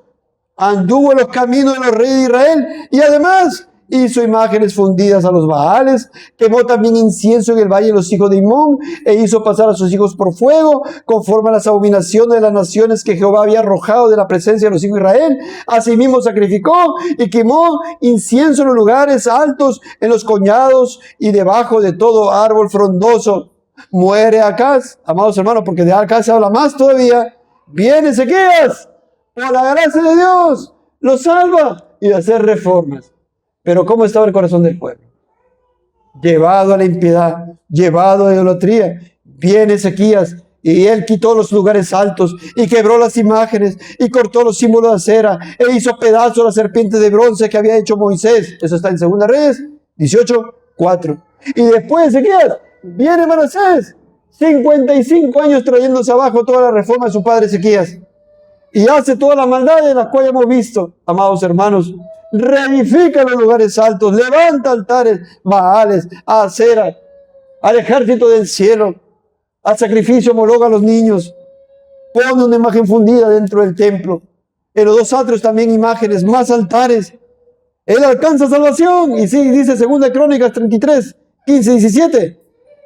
anduvo en los caminos de los reyes de Israel y además hizo imágenes fundidas a los Baales, quemó también incienso en el valle de los hijos de Himón e hizo pasar a sus hijos por fuego, conforme a las abominaciones de las naciones que Jehová había arrojado de la presencia de los hijos de Israel. Asimismo sacrificó y quemó incienso en los lugares altos, en los collados y debajo de todo árbol frondoso. Muere Acaz, amados hermanos, porque de Acaz se habla más todavía. Viene Ezequías, por la gracia de Dios, lo salva y de hacer reformas. Pero ¿cómo estaba el corazón del pueblo? Llevado a la impiedad, llevado a idolatría. Viene Ezequías y él quitó los lugares altos y quebró las imágenes y cortó los símbolos de acera e hizo pedazos la serpiente de bronce que había hecho Moisés. Eso está en 2 Reyes 18, 4. Y después Ezequías, viene Manasés, 55 años trayéndose abajo toda la reforma de su padre Ezequías. Y hace todas las maldades las cuales hemos visto, amados hermanos. Reedifica los lugares altos, levanta altares, Baales, a acera, al ejército del cielo, al sacrificio homologa a los niños, pone una imagen fundida dentro del templo. En los dos atrios también imágenes, más altares. Él alcanza salvación. Y sí, dice 2 Crónicas 33, 15, 17.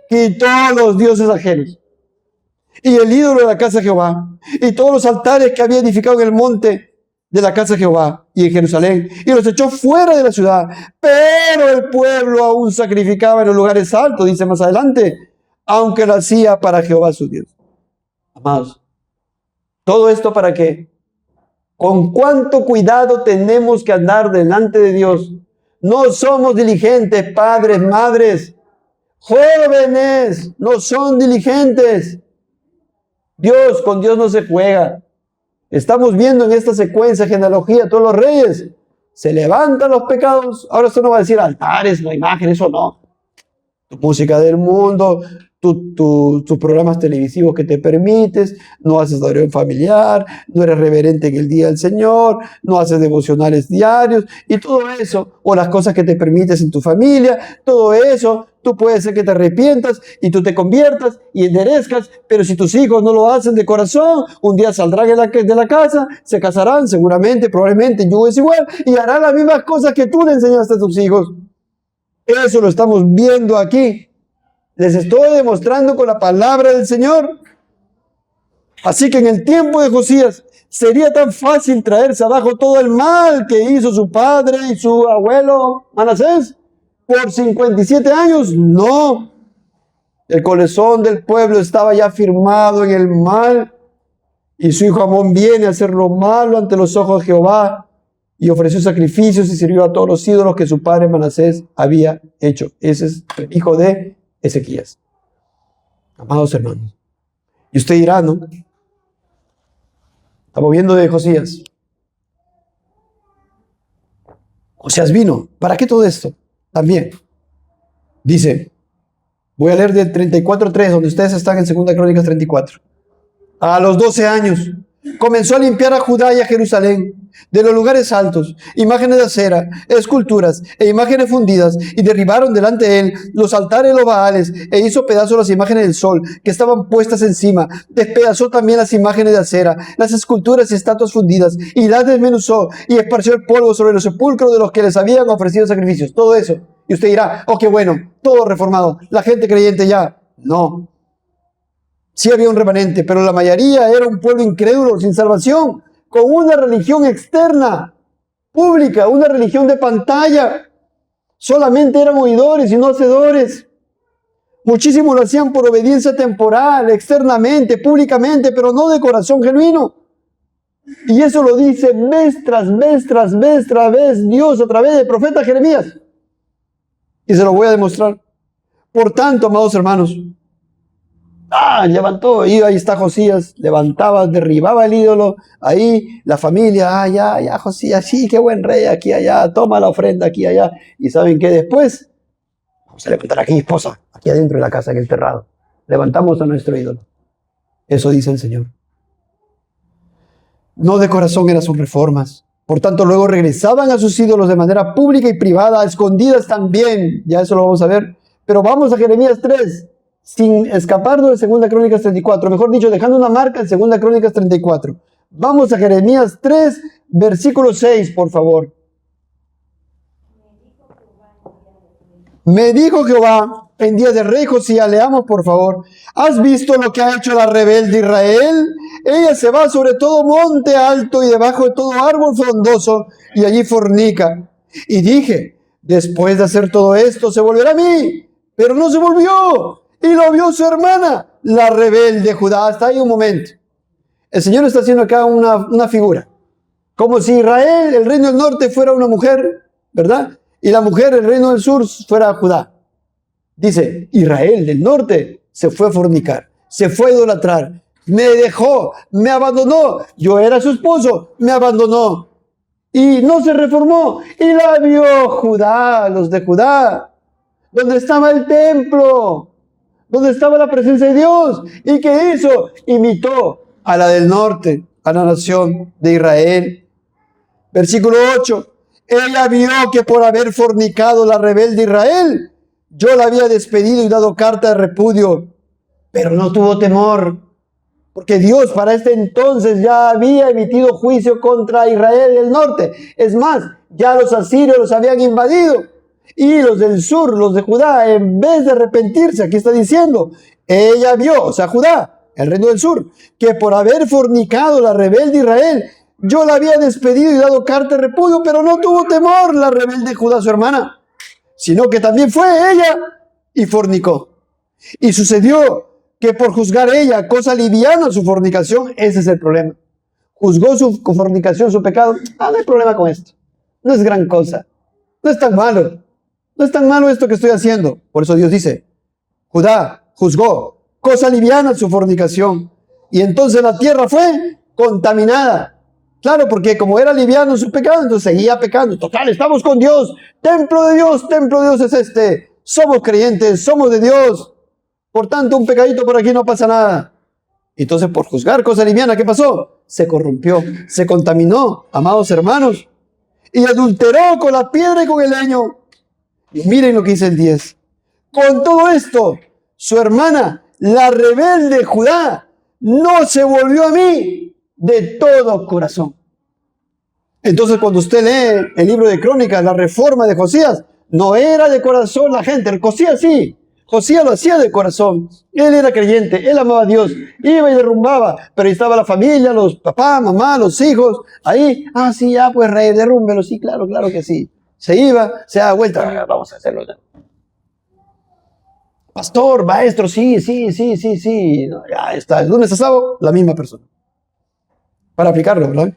Quitó los dioses ajenos y el ídolo de la casa de Jehová y todos los altares que había edificado en el monte de la casa de Jehová y en Jerusalén, y los echó fuera de la ciudad. Pero el pueblo aún sacrificaba en los lugares altos, dice más adelante, aunque lo hacía para Jehová su Dios. Amados, todo esto para qué? Con cuánto cuidado tenemos que andar delante de Dios. No somos diligentes, padres, madres, jóvenes, no son diligentes. Con Dios no se juega. Estamos viendo en esta secuencia, genealogía, todos los reyes, se levantan los pecados. Ahora esto no va a decir altares, no imágenes, eso no. Tu música del mundo, tus programas televisivos que te permites, no haces oración familiar, no eres reverente en el día del Señor, no haces devocionales diarios y todo eso, o las cosas que te permites en tu familia, todo eso, tú puedes ser que te arrepientas y tú te conviertas y enderezcas, pero si tus hijos no lo hacen de corazón, un día saldrán de la casa, se casarán seguramente, probablemente, yugo es igual, y harán las mismas cosas que tú le enseñaste a tus hijos. Eso lo estamos viendo aquí. Les estoy demostrando con la palabra del Señor. Así que en el tiempo de Josías sería tan fácil traerse abajo todo el mal que hizo su padre y su abuelo Manasés por 57 años. No. El corazón del pueblo estaba ya firmado en el mal y su hijo Amón viene a hacer lo malo ante los ojos de Jehová y ofreció sacrificios y sirvió a todos los ídolos que su padre Manasés había hecho. Ese es el hijo de Ezequías. Amados hermanos, y usted dirá, ¿no? Estamos viendo de Josías. Josías vino. ¿Para qué todo esto? También dice, voy a leer del 34:3, donde ustedes están en 2 Crónicas 34. A los 12 años comenzó a limpiar a Judá y a Jerusalén de los lugares altos, imágenes de acera, esculturas e imágenes fundidas, y derribaron delante de él los altares de los Baales, e hizo pedazos las imágenes del sol que estaban puestas encima. Despedazó también las imágenes de acera, las esculturas y estatuas fundidas, y las desmenuzó, y esparció el polvo sobre los sepulcros de los que les habían ofrecido sacrificios. Todo eso. Y usted dirá, oh, qué bueno, todo reformado, la gente creyente ya. No. Sí había un remanente, pero la mayoría era un pueblo incrédulo, sin salvación, con una religión externa, pública, una religión de pantalla. Solamente eran oidores y no hacedores. Muchísimos lo hacían por obediencia temporal, externamente, públicamente, pero no de corazón genuino. Y eso lo dice vez tras vez Dios a través del profeta Jeremías. Y se lo voy a demostrar. Por tanto, amados hermanos, levantó, y ahí está Josías, levantaba, derribaba el ídolo, ahí la familia, ya Josías, sí, qué buen rey, aquí, allá, toma la ofrenda, aquí, allá, y ¿saben qué? Después, vamos a levantar aquí, esposa, aquí adentro de la casa, en el terrado, levantamos a nuestro ídolo. Eso dice el Señor. No de corazón eran sus reformas. Por tanto, luego regresaban a sus ídolos de manera pública y privada, a escondidas también, ya eso lo vamos a ver, Pero vamos a Jeremías 3, sin escaparnos de 2 Crónicas 34, mejor dicho, dejando una marca en 2 Crónicas 34. Vamos a Jeremías 3, versículo 6, por favor. Me dijo Jehová en día de rey Josías, leamos por favor. ¿Has visto lo que ha hecho la rebelde Israel? Ella se va sobre todo monte alto y debajo de todo árbol frondoso y allí fornica. Y dije, después de hacer todo esto se volverá a mí, pero no se volvió. Y lo vio su hermana, la rebelde Judá. Hasta ahí un momento. El Señor está haciendo acá una figura. Como si Israel, el reino del norte, fuera una mujer, ¿verdad? Y la mujer, el reino del sur, fuera Judá. Dice, Israel del norte se fue a fornicar, se fue a idolatrar, me dejó, me abandonó. Yo era su esposo, me abandonó. Y no se reformó. Y la vio Judá, los de Judá, donde estaba el templo, donde estaba la presencia de Dios. ¿Y qué hizo? Imitó a la del norte, a la nación de Israel. Versículo 8. Ella vio que por haber fornicado la rebelde Israel, yo la había despedido y dado carta de repudio, pero no tuvo temor, porque Dios para este entonces ya había emitido juicio contra Israel del norte. Es más, ya los asirios los habían invadido, y los del sur, los de Judá, en vez de arrepentirse, aquí está diciendo, ella vio, o sea, Judá, el reino del sur, que por haber fornicado la rebelde Israel, yo la había despedido y dado carta de repudio, pero no tuvo temor la rebelde Judá, su hermana, sino que también fue ella y fornicó. Y sucedió que por juzgar ella cosa liviana su fornicación, ese es el problema. Juzgó su fornicación, su pecado. No hay problema con esto. No es gran cosa. No es tan malo. No es tan malo esto que estoy haciendo. Por eso Dios dice, Judá juzgó cosa liviana su fornicación. Y entonces la tierra fue contaminada. Claro, porque como era liviano su pecado, entonces seguía pecando. Total, estamos con Dios. Templo de Dios es este. Somos creyentes, somos de Dios. Por tanto, un pecadito por aquí no pasa nada. Entonces, por juzgar cosa liviana, ¿qué pasó? Se corrompió, se contaminó, amados hermanos. Y adulteró con la piedra y con el leño. Y miren lo que dice el 10. Con todo esto, su hermana, la rebelde Judá, no se volvió a mí de todo corazón. Entonces, cuando usted lee el libro de Crónicas, la reforma de Josías, no era de corazón la gente. Josías sí, Josías lo hacía de corazón. Él era creyente, él amaba a Dios, iba y derrumbaba, pero ahí estaba la familia, los papás, mamá, los hijos, ahí, sí, ya pues rey, derrúmbelo, sí, claro que sí. Se iba, se daba vuelta, vamos a hacerlo ya. Pastor, maestro, sí, ya está, el lunes a sábado, la misma persona. Para aplicarlo, ¿verdad?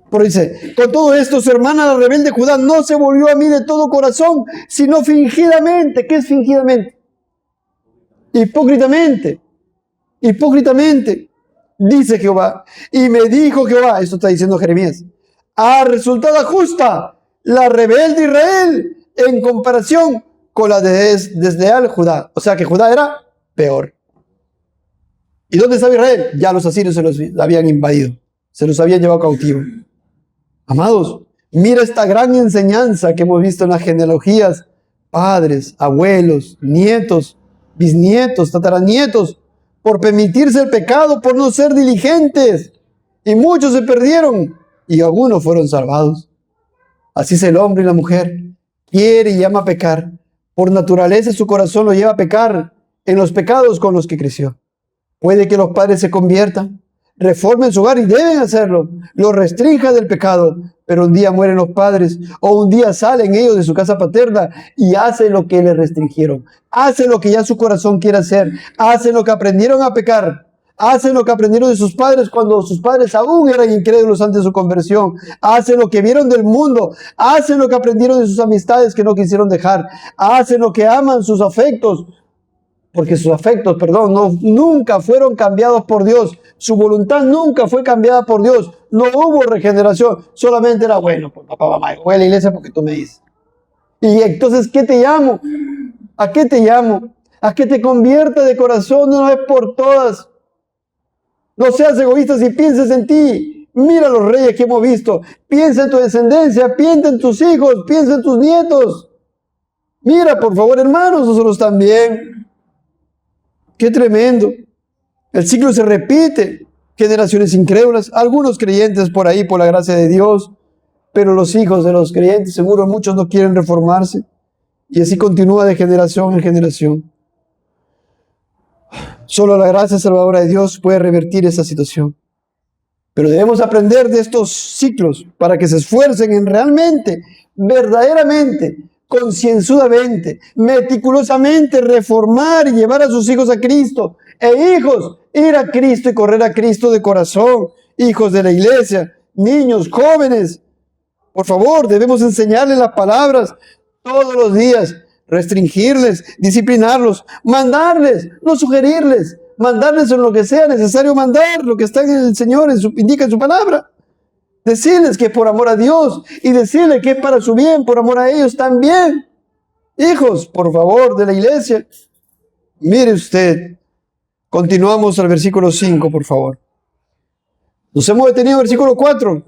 Pero dice, con todo esto su hermana la rebelde Judá no se volvió a mí de todo corazón, sino fingidamente. ¿Qué es fingidamente? Hipócritamente. Dice Jehová. Y me dijo Jehová, esto está diciendo Jeremías, ha resultado justa la rebelde Israel en comparación con la desleal Judá. O sea que Judá era peor. ¿Y dónde estaba Israel? Ya los asirios se los habían invadido, se los habían llevado cautivo. Amados, mira esta gran enseñanza que hemos visto en las genealogías, padres, abuelos, nietos, bisnietos, tataranietos, por permitirse el pecado, por no ser diligentes. Y muchos se perdieron y algunos fueron salvados. Así es el hombre y la mujer. Quiere y ama pecar. Por naturaleza su corazón lo lleva a pecar en los pecados con los que creció. Puede que los padres se conviertan, reformen su hogar y deben hacerlo, lo restrinjan del pecado, pero un día mueren los padres o un día salen ellos de su casa paterna y hacen lo que les restringieron, hacen lo que ya su corazón quiere hacer, hacen lo que aprendieron a pecar, hacen lo que aprendieron de sus padres cuando sus padres aún eran incrédulos antes de su conversión, hacen lo que vieron del mundo, hacen lo que aprendieron de sus amistades que no quisieron dejar, hacen lo que aman sus afectos, porque sus afectos, nunca fueron cambiados por Dios. Su voluntad nunca fue cambiada por Dios. No hubo regeneración. Solamente era, bueno, pues papá, mamá, voy a la iglesia porque tú me dices. Y entonces, ¿qué te llamo? ¿A qué te llamo? A que te conviertas de corazón de una vez por todas. No seas egoísta si piensas en ti. Mira los reyes que hemos visto. Piensa en tu descendencia, piensa en tus hijos, piensa en tus nietos. Mira, por favor, hermanos, nosotros también. Qué tremendo. El ciclo se repite. Generaciones incrédulas, algunos creyentes por ahí, por la gracia de Dios, pero los hijos de los creyentes, seguro muchos no quieren reformarse. Y así continúa de generación en generación. Solo la gracia salvadora de Dios puede revertir esa situación. Pero debemos aprender de estos ciclos para que se esfuercen en realmente, verdaderamente, concienzudamente, meticulosamente reformar y llevar a sus hijos a Cristo. E hijos, ir a Cristo y correr a Cristo de corazón. Hijos de la iglesia, niños, jóvenes. Por favor, debemos enseñarles las palabras todos los días, restringirles, disciplinarlos, mandarles, no sugerirles, mandarles en lo que sea necesario mandar, lo que está en el Señor, indica en su palabra. Decirles que es por amor a Dios y decirles que es para su bien, por amor a ellos también. Hijos, por favor, de la iglesia. Mire usted, continuamos al versículo 5, por favor. Nos hemos detenido en el versículo 4.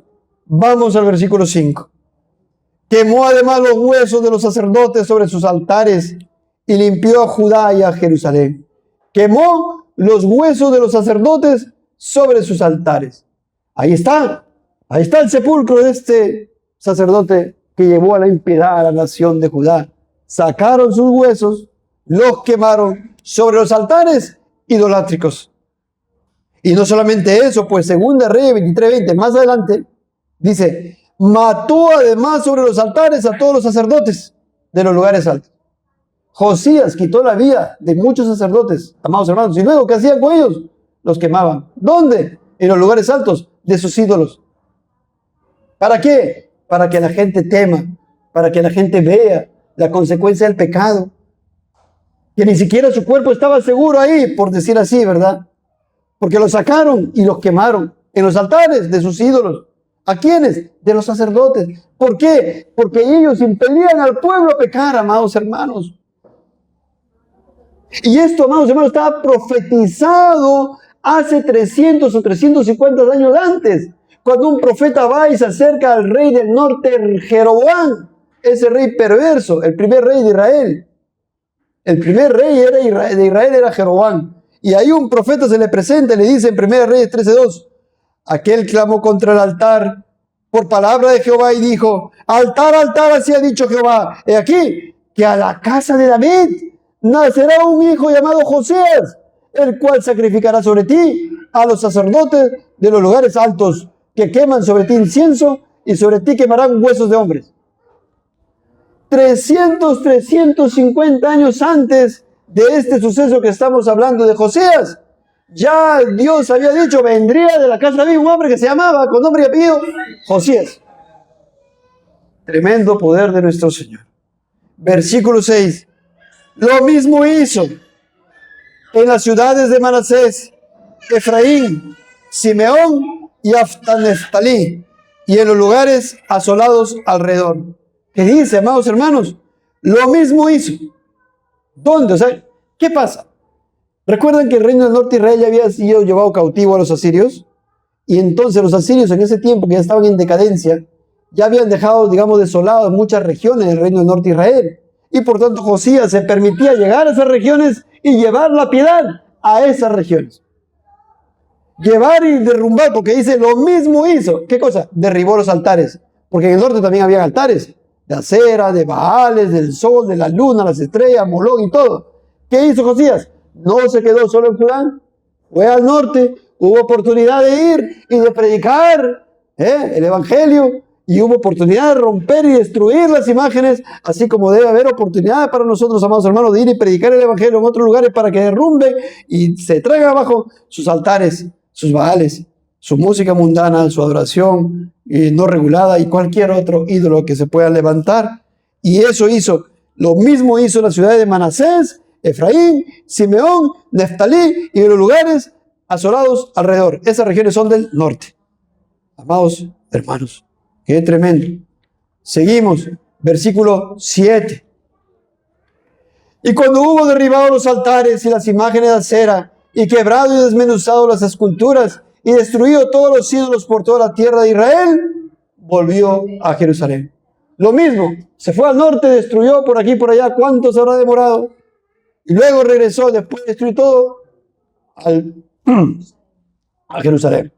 Vamos al versículo 5. Quemó además los huesos de los sacerdotes sobre sus altares y limpió a Judá y a Jerusalén. Quemó los huesos de los sacerdotes sobre sus altares. Ahí está el sepulcro de este sacerdote que llevó a la impiedad a la nación de Judá. Sacaron sus huesos, los quemaron sobre los altares idolátricos. Y no solamente eso, pues Segunda Reyes 23:20, más adelante, dice, mató además sobre los altares a todos los sacerdotes de los lugares altos. Josías quitó la vida de muchos sacerdotes, amados hermanos, y luego, ¿qué hacían con ellos? Los quemaban. ¿Dónde? En los lugares altos de sus ídolos. ¿Para qué? Para que la gente tema, para que la gente vea la consecuencia del pecado. Que ni siquiera su cuerpo estaba seguro ahí, por decir así, ¿verdad? Porque los sacaron y los quemaron en los altares de sus ídolos. ¿A quiénes? De los sacerdotes. ¿Por qué? Porque ellos impedían al pueblo a pecar, amados hermanos. Y esto, amados hermanos, estaba profetizado hace 300 o 350 años antes. Cuando un profeta va y se acerca al rey del norte, Jeroboam, ese rey perverso, el primer rey de Israel. El primer rey de Israel era Jeroboam. Y ahí un profeta se le presenta y le dice en 1 Reyes 13:2, aquel clamó contra el altar por palabra de Jehová y dijo, altar, altar, así ha dicho Jehová. He aquí que a la casa de David nacerá un hijo llamado Josías, el cual sacrificará sobre ti a los sacerdotes de los lugares altos, que queman sobre ti incienso y sobre ti quemarán huesos de hombres. 350 años antes de este suceso que estamos hablando de Josías, ya Dios había dicho, vendría de la casa de David un hombre que se llamaba, con nombre y apellido, Josías. Tremendo poder de nuestro Señor. Versículo 6. Lo mismo hizo en las ciudades de Manasés, Efraín, Simeón y Neftalí, y en los lugares asolados alrededor. ¿Qué dice, amados hermanos? Lo mismo hizo. ¿Dónde? O sea, ¿qué pasa? ¿Recuerdan que el reino del norte de Israel ya había sido llevado cautivo a los asirios? Y entonces los asirios en ese tiempo, que ya estaban en decadencia, ya habían dejado, digamos, desoladas muchas regiones del reino del norte de Israel. Y por tanto Josías se permitía llegar a esas regiones y llevar la piedad a esas regiones. Llevar y derrumbar, porque dice, lo mismo hizo. ¿Qué cosa? Derribó los altares. Porque en el norte también había altares. De acera, de Baales, del sol, de la luna, las estrellas, Moloch y todo. ¿Qué hizo Josías? No se quedó solo en Judá. Fue al norte, hubo oportunidad de ir y de predicar el evangelio. Y hubo oportunidad de romper y destruir las imágenes, así como debe haber oportunidad para nosotros, amados hermanos, de ir y predicar el evangelio en otros lugares para que derrumbe y se traiga abajo sus altares, sus baales, su música mundana, su adoración no regulada y cualquier otro ídolo que se pueda levantar. Y eso hizo, lo mismo hizo la ciudad de Manasés, Efraín, Simeón, Neftalí y los lugares asolados alrededor. Esas regiones son del norte. Amados hermanos, qué tremendo. Seguimos, versículo 7. Y cuando hubo derribado los altares y las imágenes de acera, y quebrado y desmenuzado las esculturas, y destruido todos los ídolos por toda la tierra de Israel, volvió a Jerusalén. Lo mismo, se fue al norte, destruyó por aquí y por allá. ¿Cuánto se habrá demorado? Y luego regresó, después de destruir todo, a Jerusalén.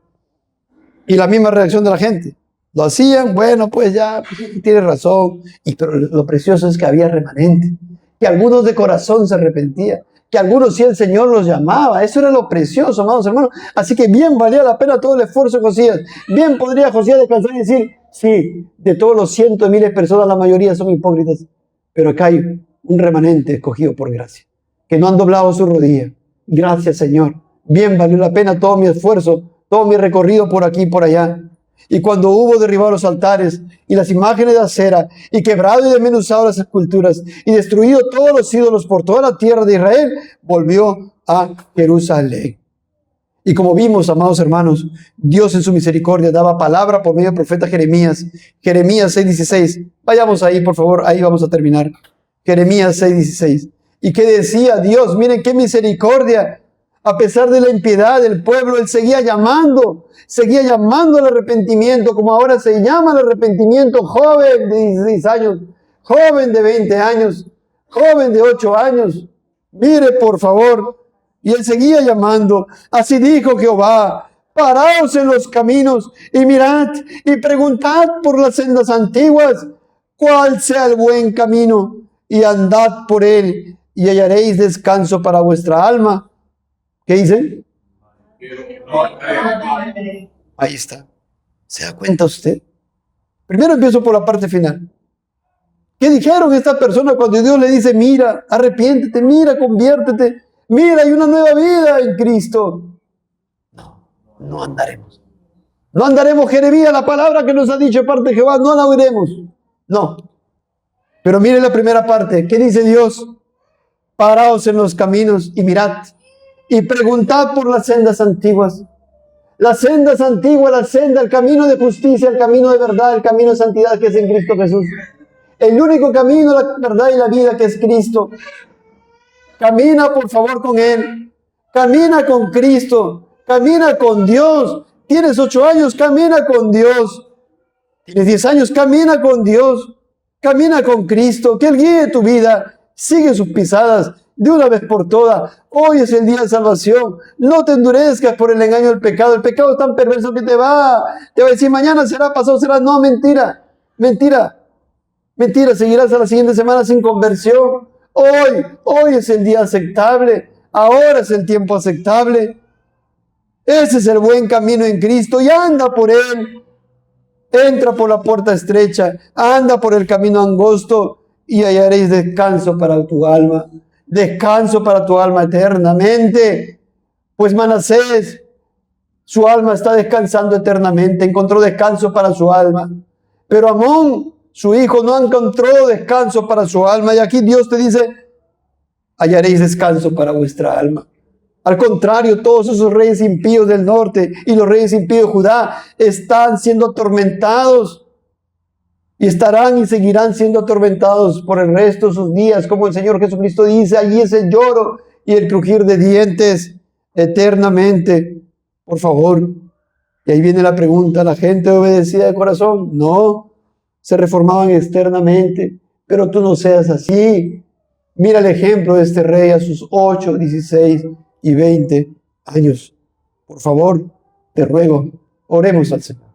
Y la misma reacción de la gente. Lo hacían, bueno, pues ya, pues, tiene razón. Pero lo precioso es que había remanente, que algunos de corazón se arrepentían, que algunos sí el Señor los llamaba. Eso era lo precioso, amados hermanos. Así que bien valía la pena todo el esfuerzo de Josías. Bien podría Josías descansar y decir, sí, de todos los cientos de miles de personas, la mayoría son hipócritas, pero acá hay un remanente escogido por gracia, que no han doblado su rodilla. Gracias, Señor. Bien valió la pena todo mi esfuerzo, todo mi recorrido por aquí y por allá. Y cuando hubo derribado los altares y las imágenes de acera, y quebrado y desmenuzado las esculturas, y destruido todos los ídolos por toda la tierra de Israel, volvió a Jerusalén. Y como vimos, amados hermanos, Dios en su misericordia daba palabra por medio del profeta Jeremías. Jeremías 6:16. Vayamos ahí, por favor, ahí vamos a terminar. Jeremías 6:16. ¿Y qué decía Dios? Miren qué misericordia. A pesar de la impiedad del pueblo, Él seguía llamando al arrepentimiento, como ahora se llama al arrepentimiento. Joven de 16 años, joven de 20 años, joven de 8 años. Mire, por favor. Y Él seguía llamando. Así dijo Jehová: paraos en los caminos y mirad y preguntad por las sendas antiguas cuál sea el buen camino, y andad por él y hallaréis descanso para vuestra alma. ¿Qué dice? Ahí está. ¿Se da cuenta usted? Primero empiezo por la parte final. ¿Qué dijeron estas personas cuando Dios le dice, mira, arrepiéntete, mira, conviértete, mira, hay una nueva vida en Cristo? No andaremos. No andaremos, Jeremías, la palabra que nos ha dicho parte de Jehová, no la oiremos. No. Pero mire la primera parte. ¿Qué dice Dios? Paraos en los caminos y mirad y preguntad por las sendas antiguas. Las sendas antiguas, la senda, el camino de justicia, el camino de verdad, el camino de santidad que es en Cristo Jesús. El único camino, la verdad y la vida que es Cristo. Camina por favor con Él. Camina con Cristo. Camina con Dios. Tienes 8 años, camina con Dios. Tienes 10 años, camina con Dios. Camina con Cristo. Que Él guíe tu vida. Sigue sus pisadas de una vez por todas. Hoy es el día de salvación. No te endurezcas por el engaño del pecado. El pecado es tan perverso que te va a decir mañana será, pasado será. No, mentira. Mentira. Mentira, seguirás a la siguiente semana sin conversión. Hoy es el día aceptable. Ahora es el tiempo aceptable. Ese es el buen camino en Cristo y anda por él. Entra por la puerta estrecha, anda por el camino angosto y hallaréis descanso para tu alma. Descanso para tu alma eternamente. Pues Manasés, su alma está descansando eternamente, encontró descanso para su alma. Pero Amón, su hijo, no encontró descanso para su alma. Y aquí Dios te dice, hallaréis descanso para vuestra alma. Al contrario, todos esos reyes impíos del norte y los reyes impíos de Judá están siendo atormentados y estarán y seguirán siendo atormentados por el resto de sus días, como el Señor Jesucristo dice, allí es el lloro y el crujir de dientes eternamente. Por favor. Y ahí viene la pregunta, ¿la gente obedecía de corazón? No, se reformaban externamente, pero tú no seas así. Mira el ejemplo de este rey a sus 8, 16 y 20 años. Por favor, te ruego, oremos al Señor.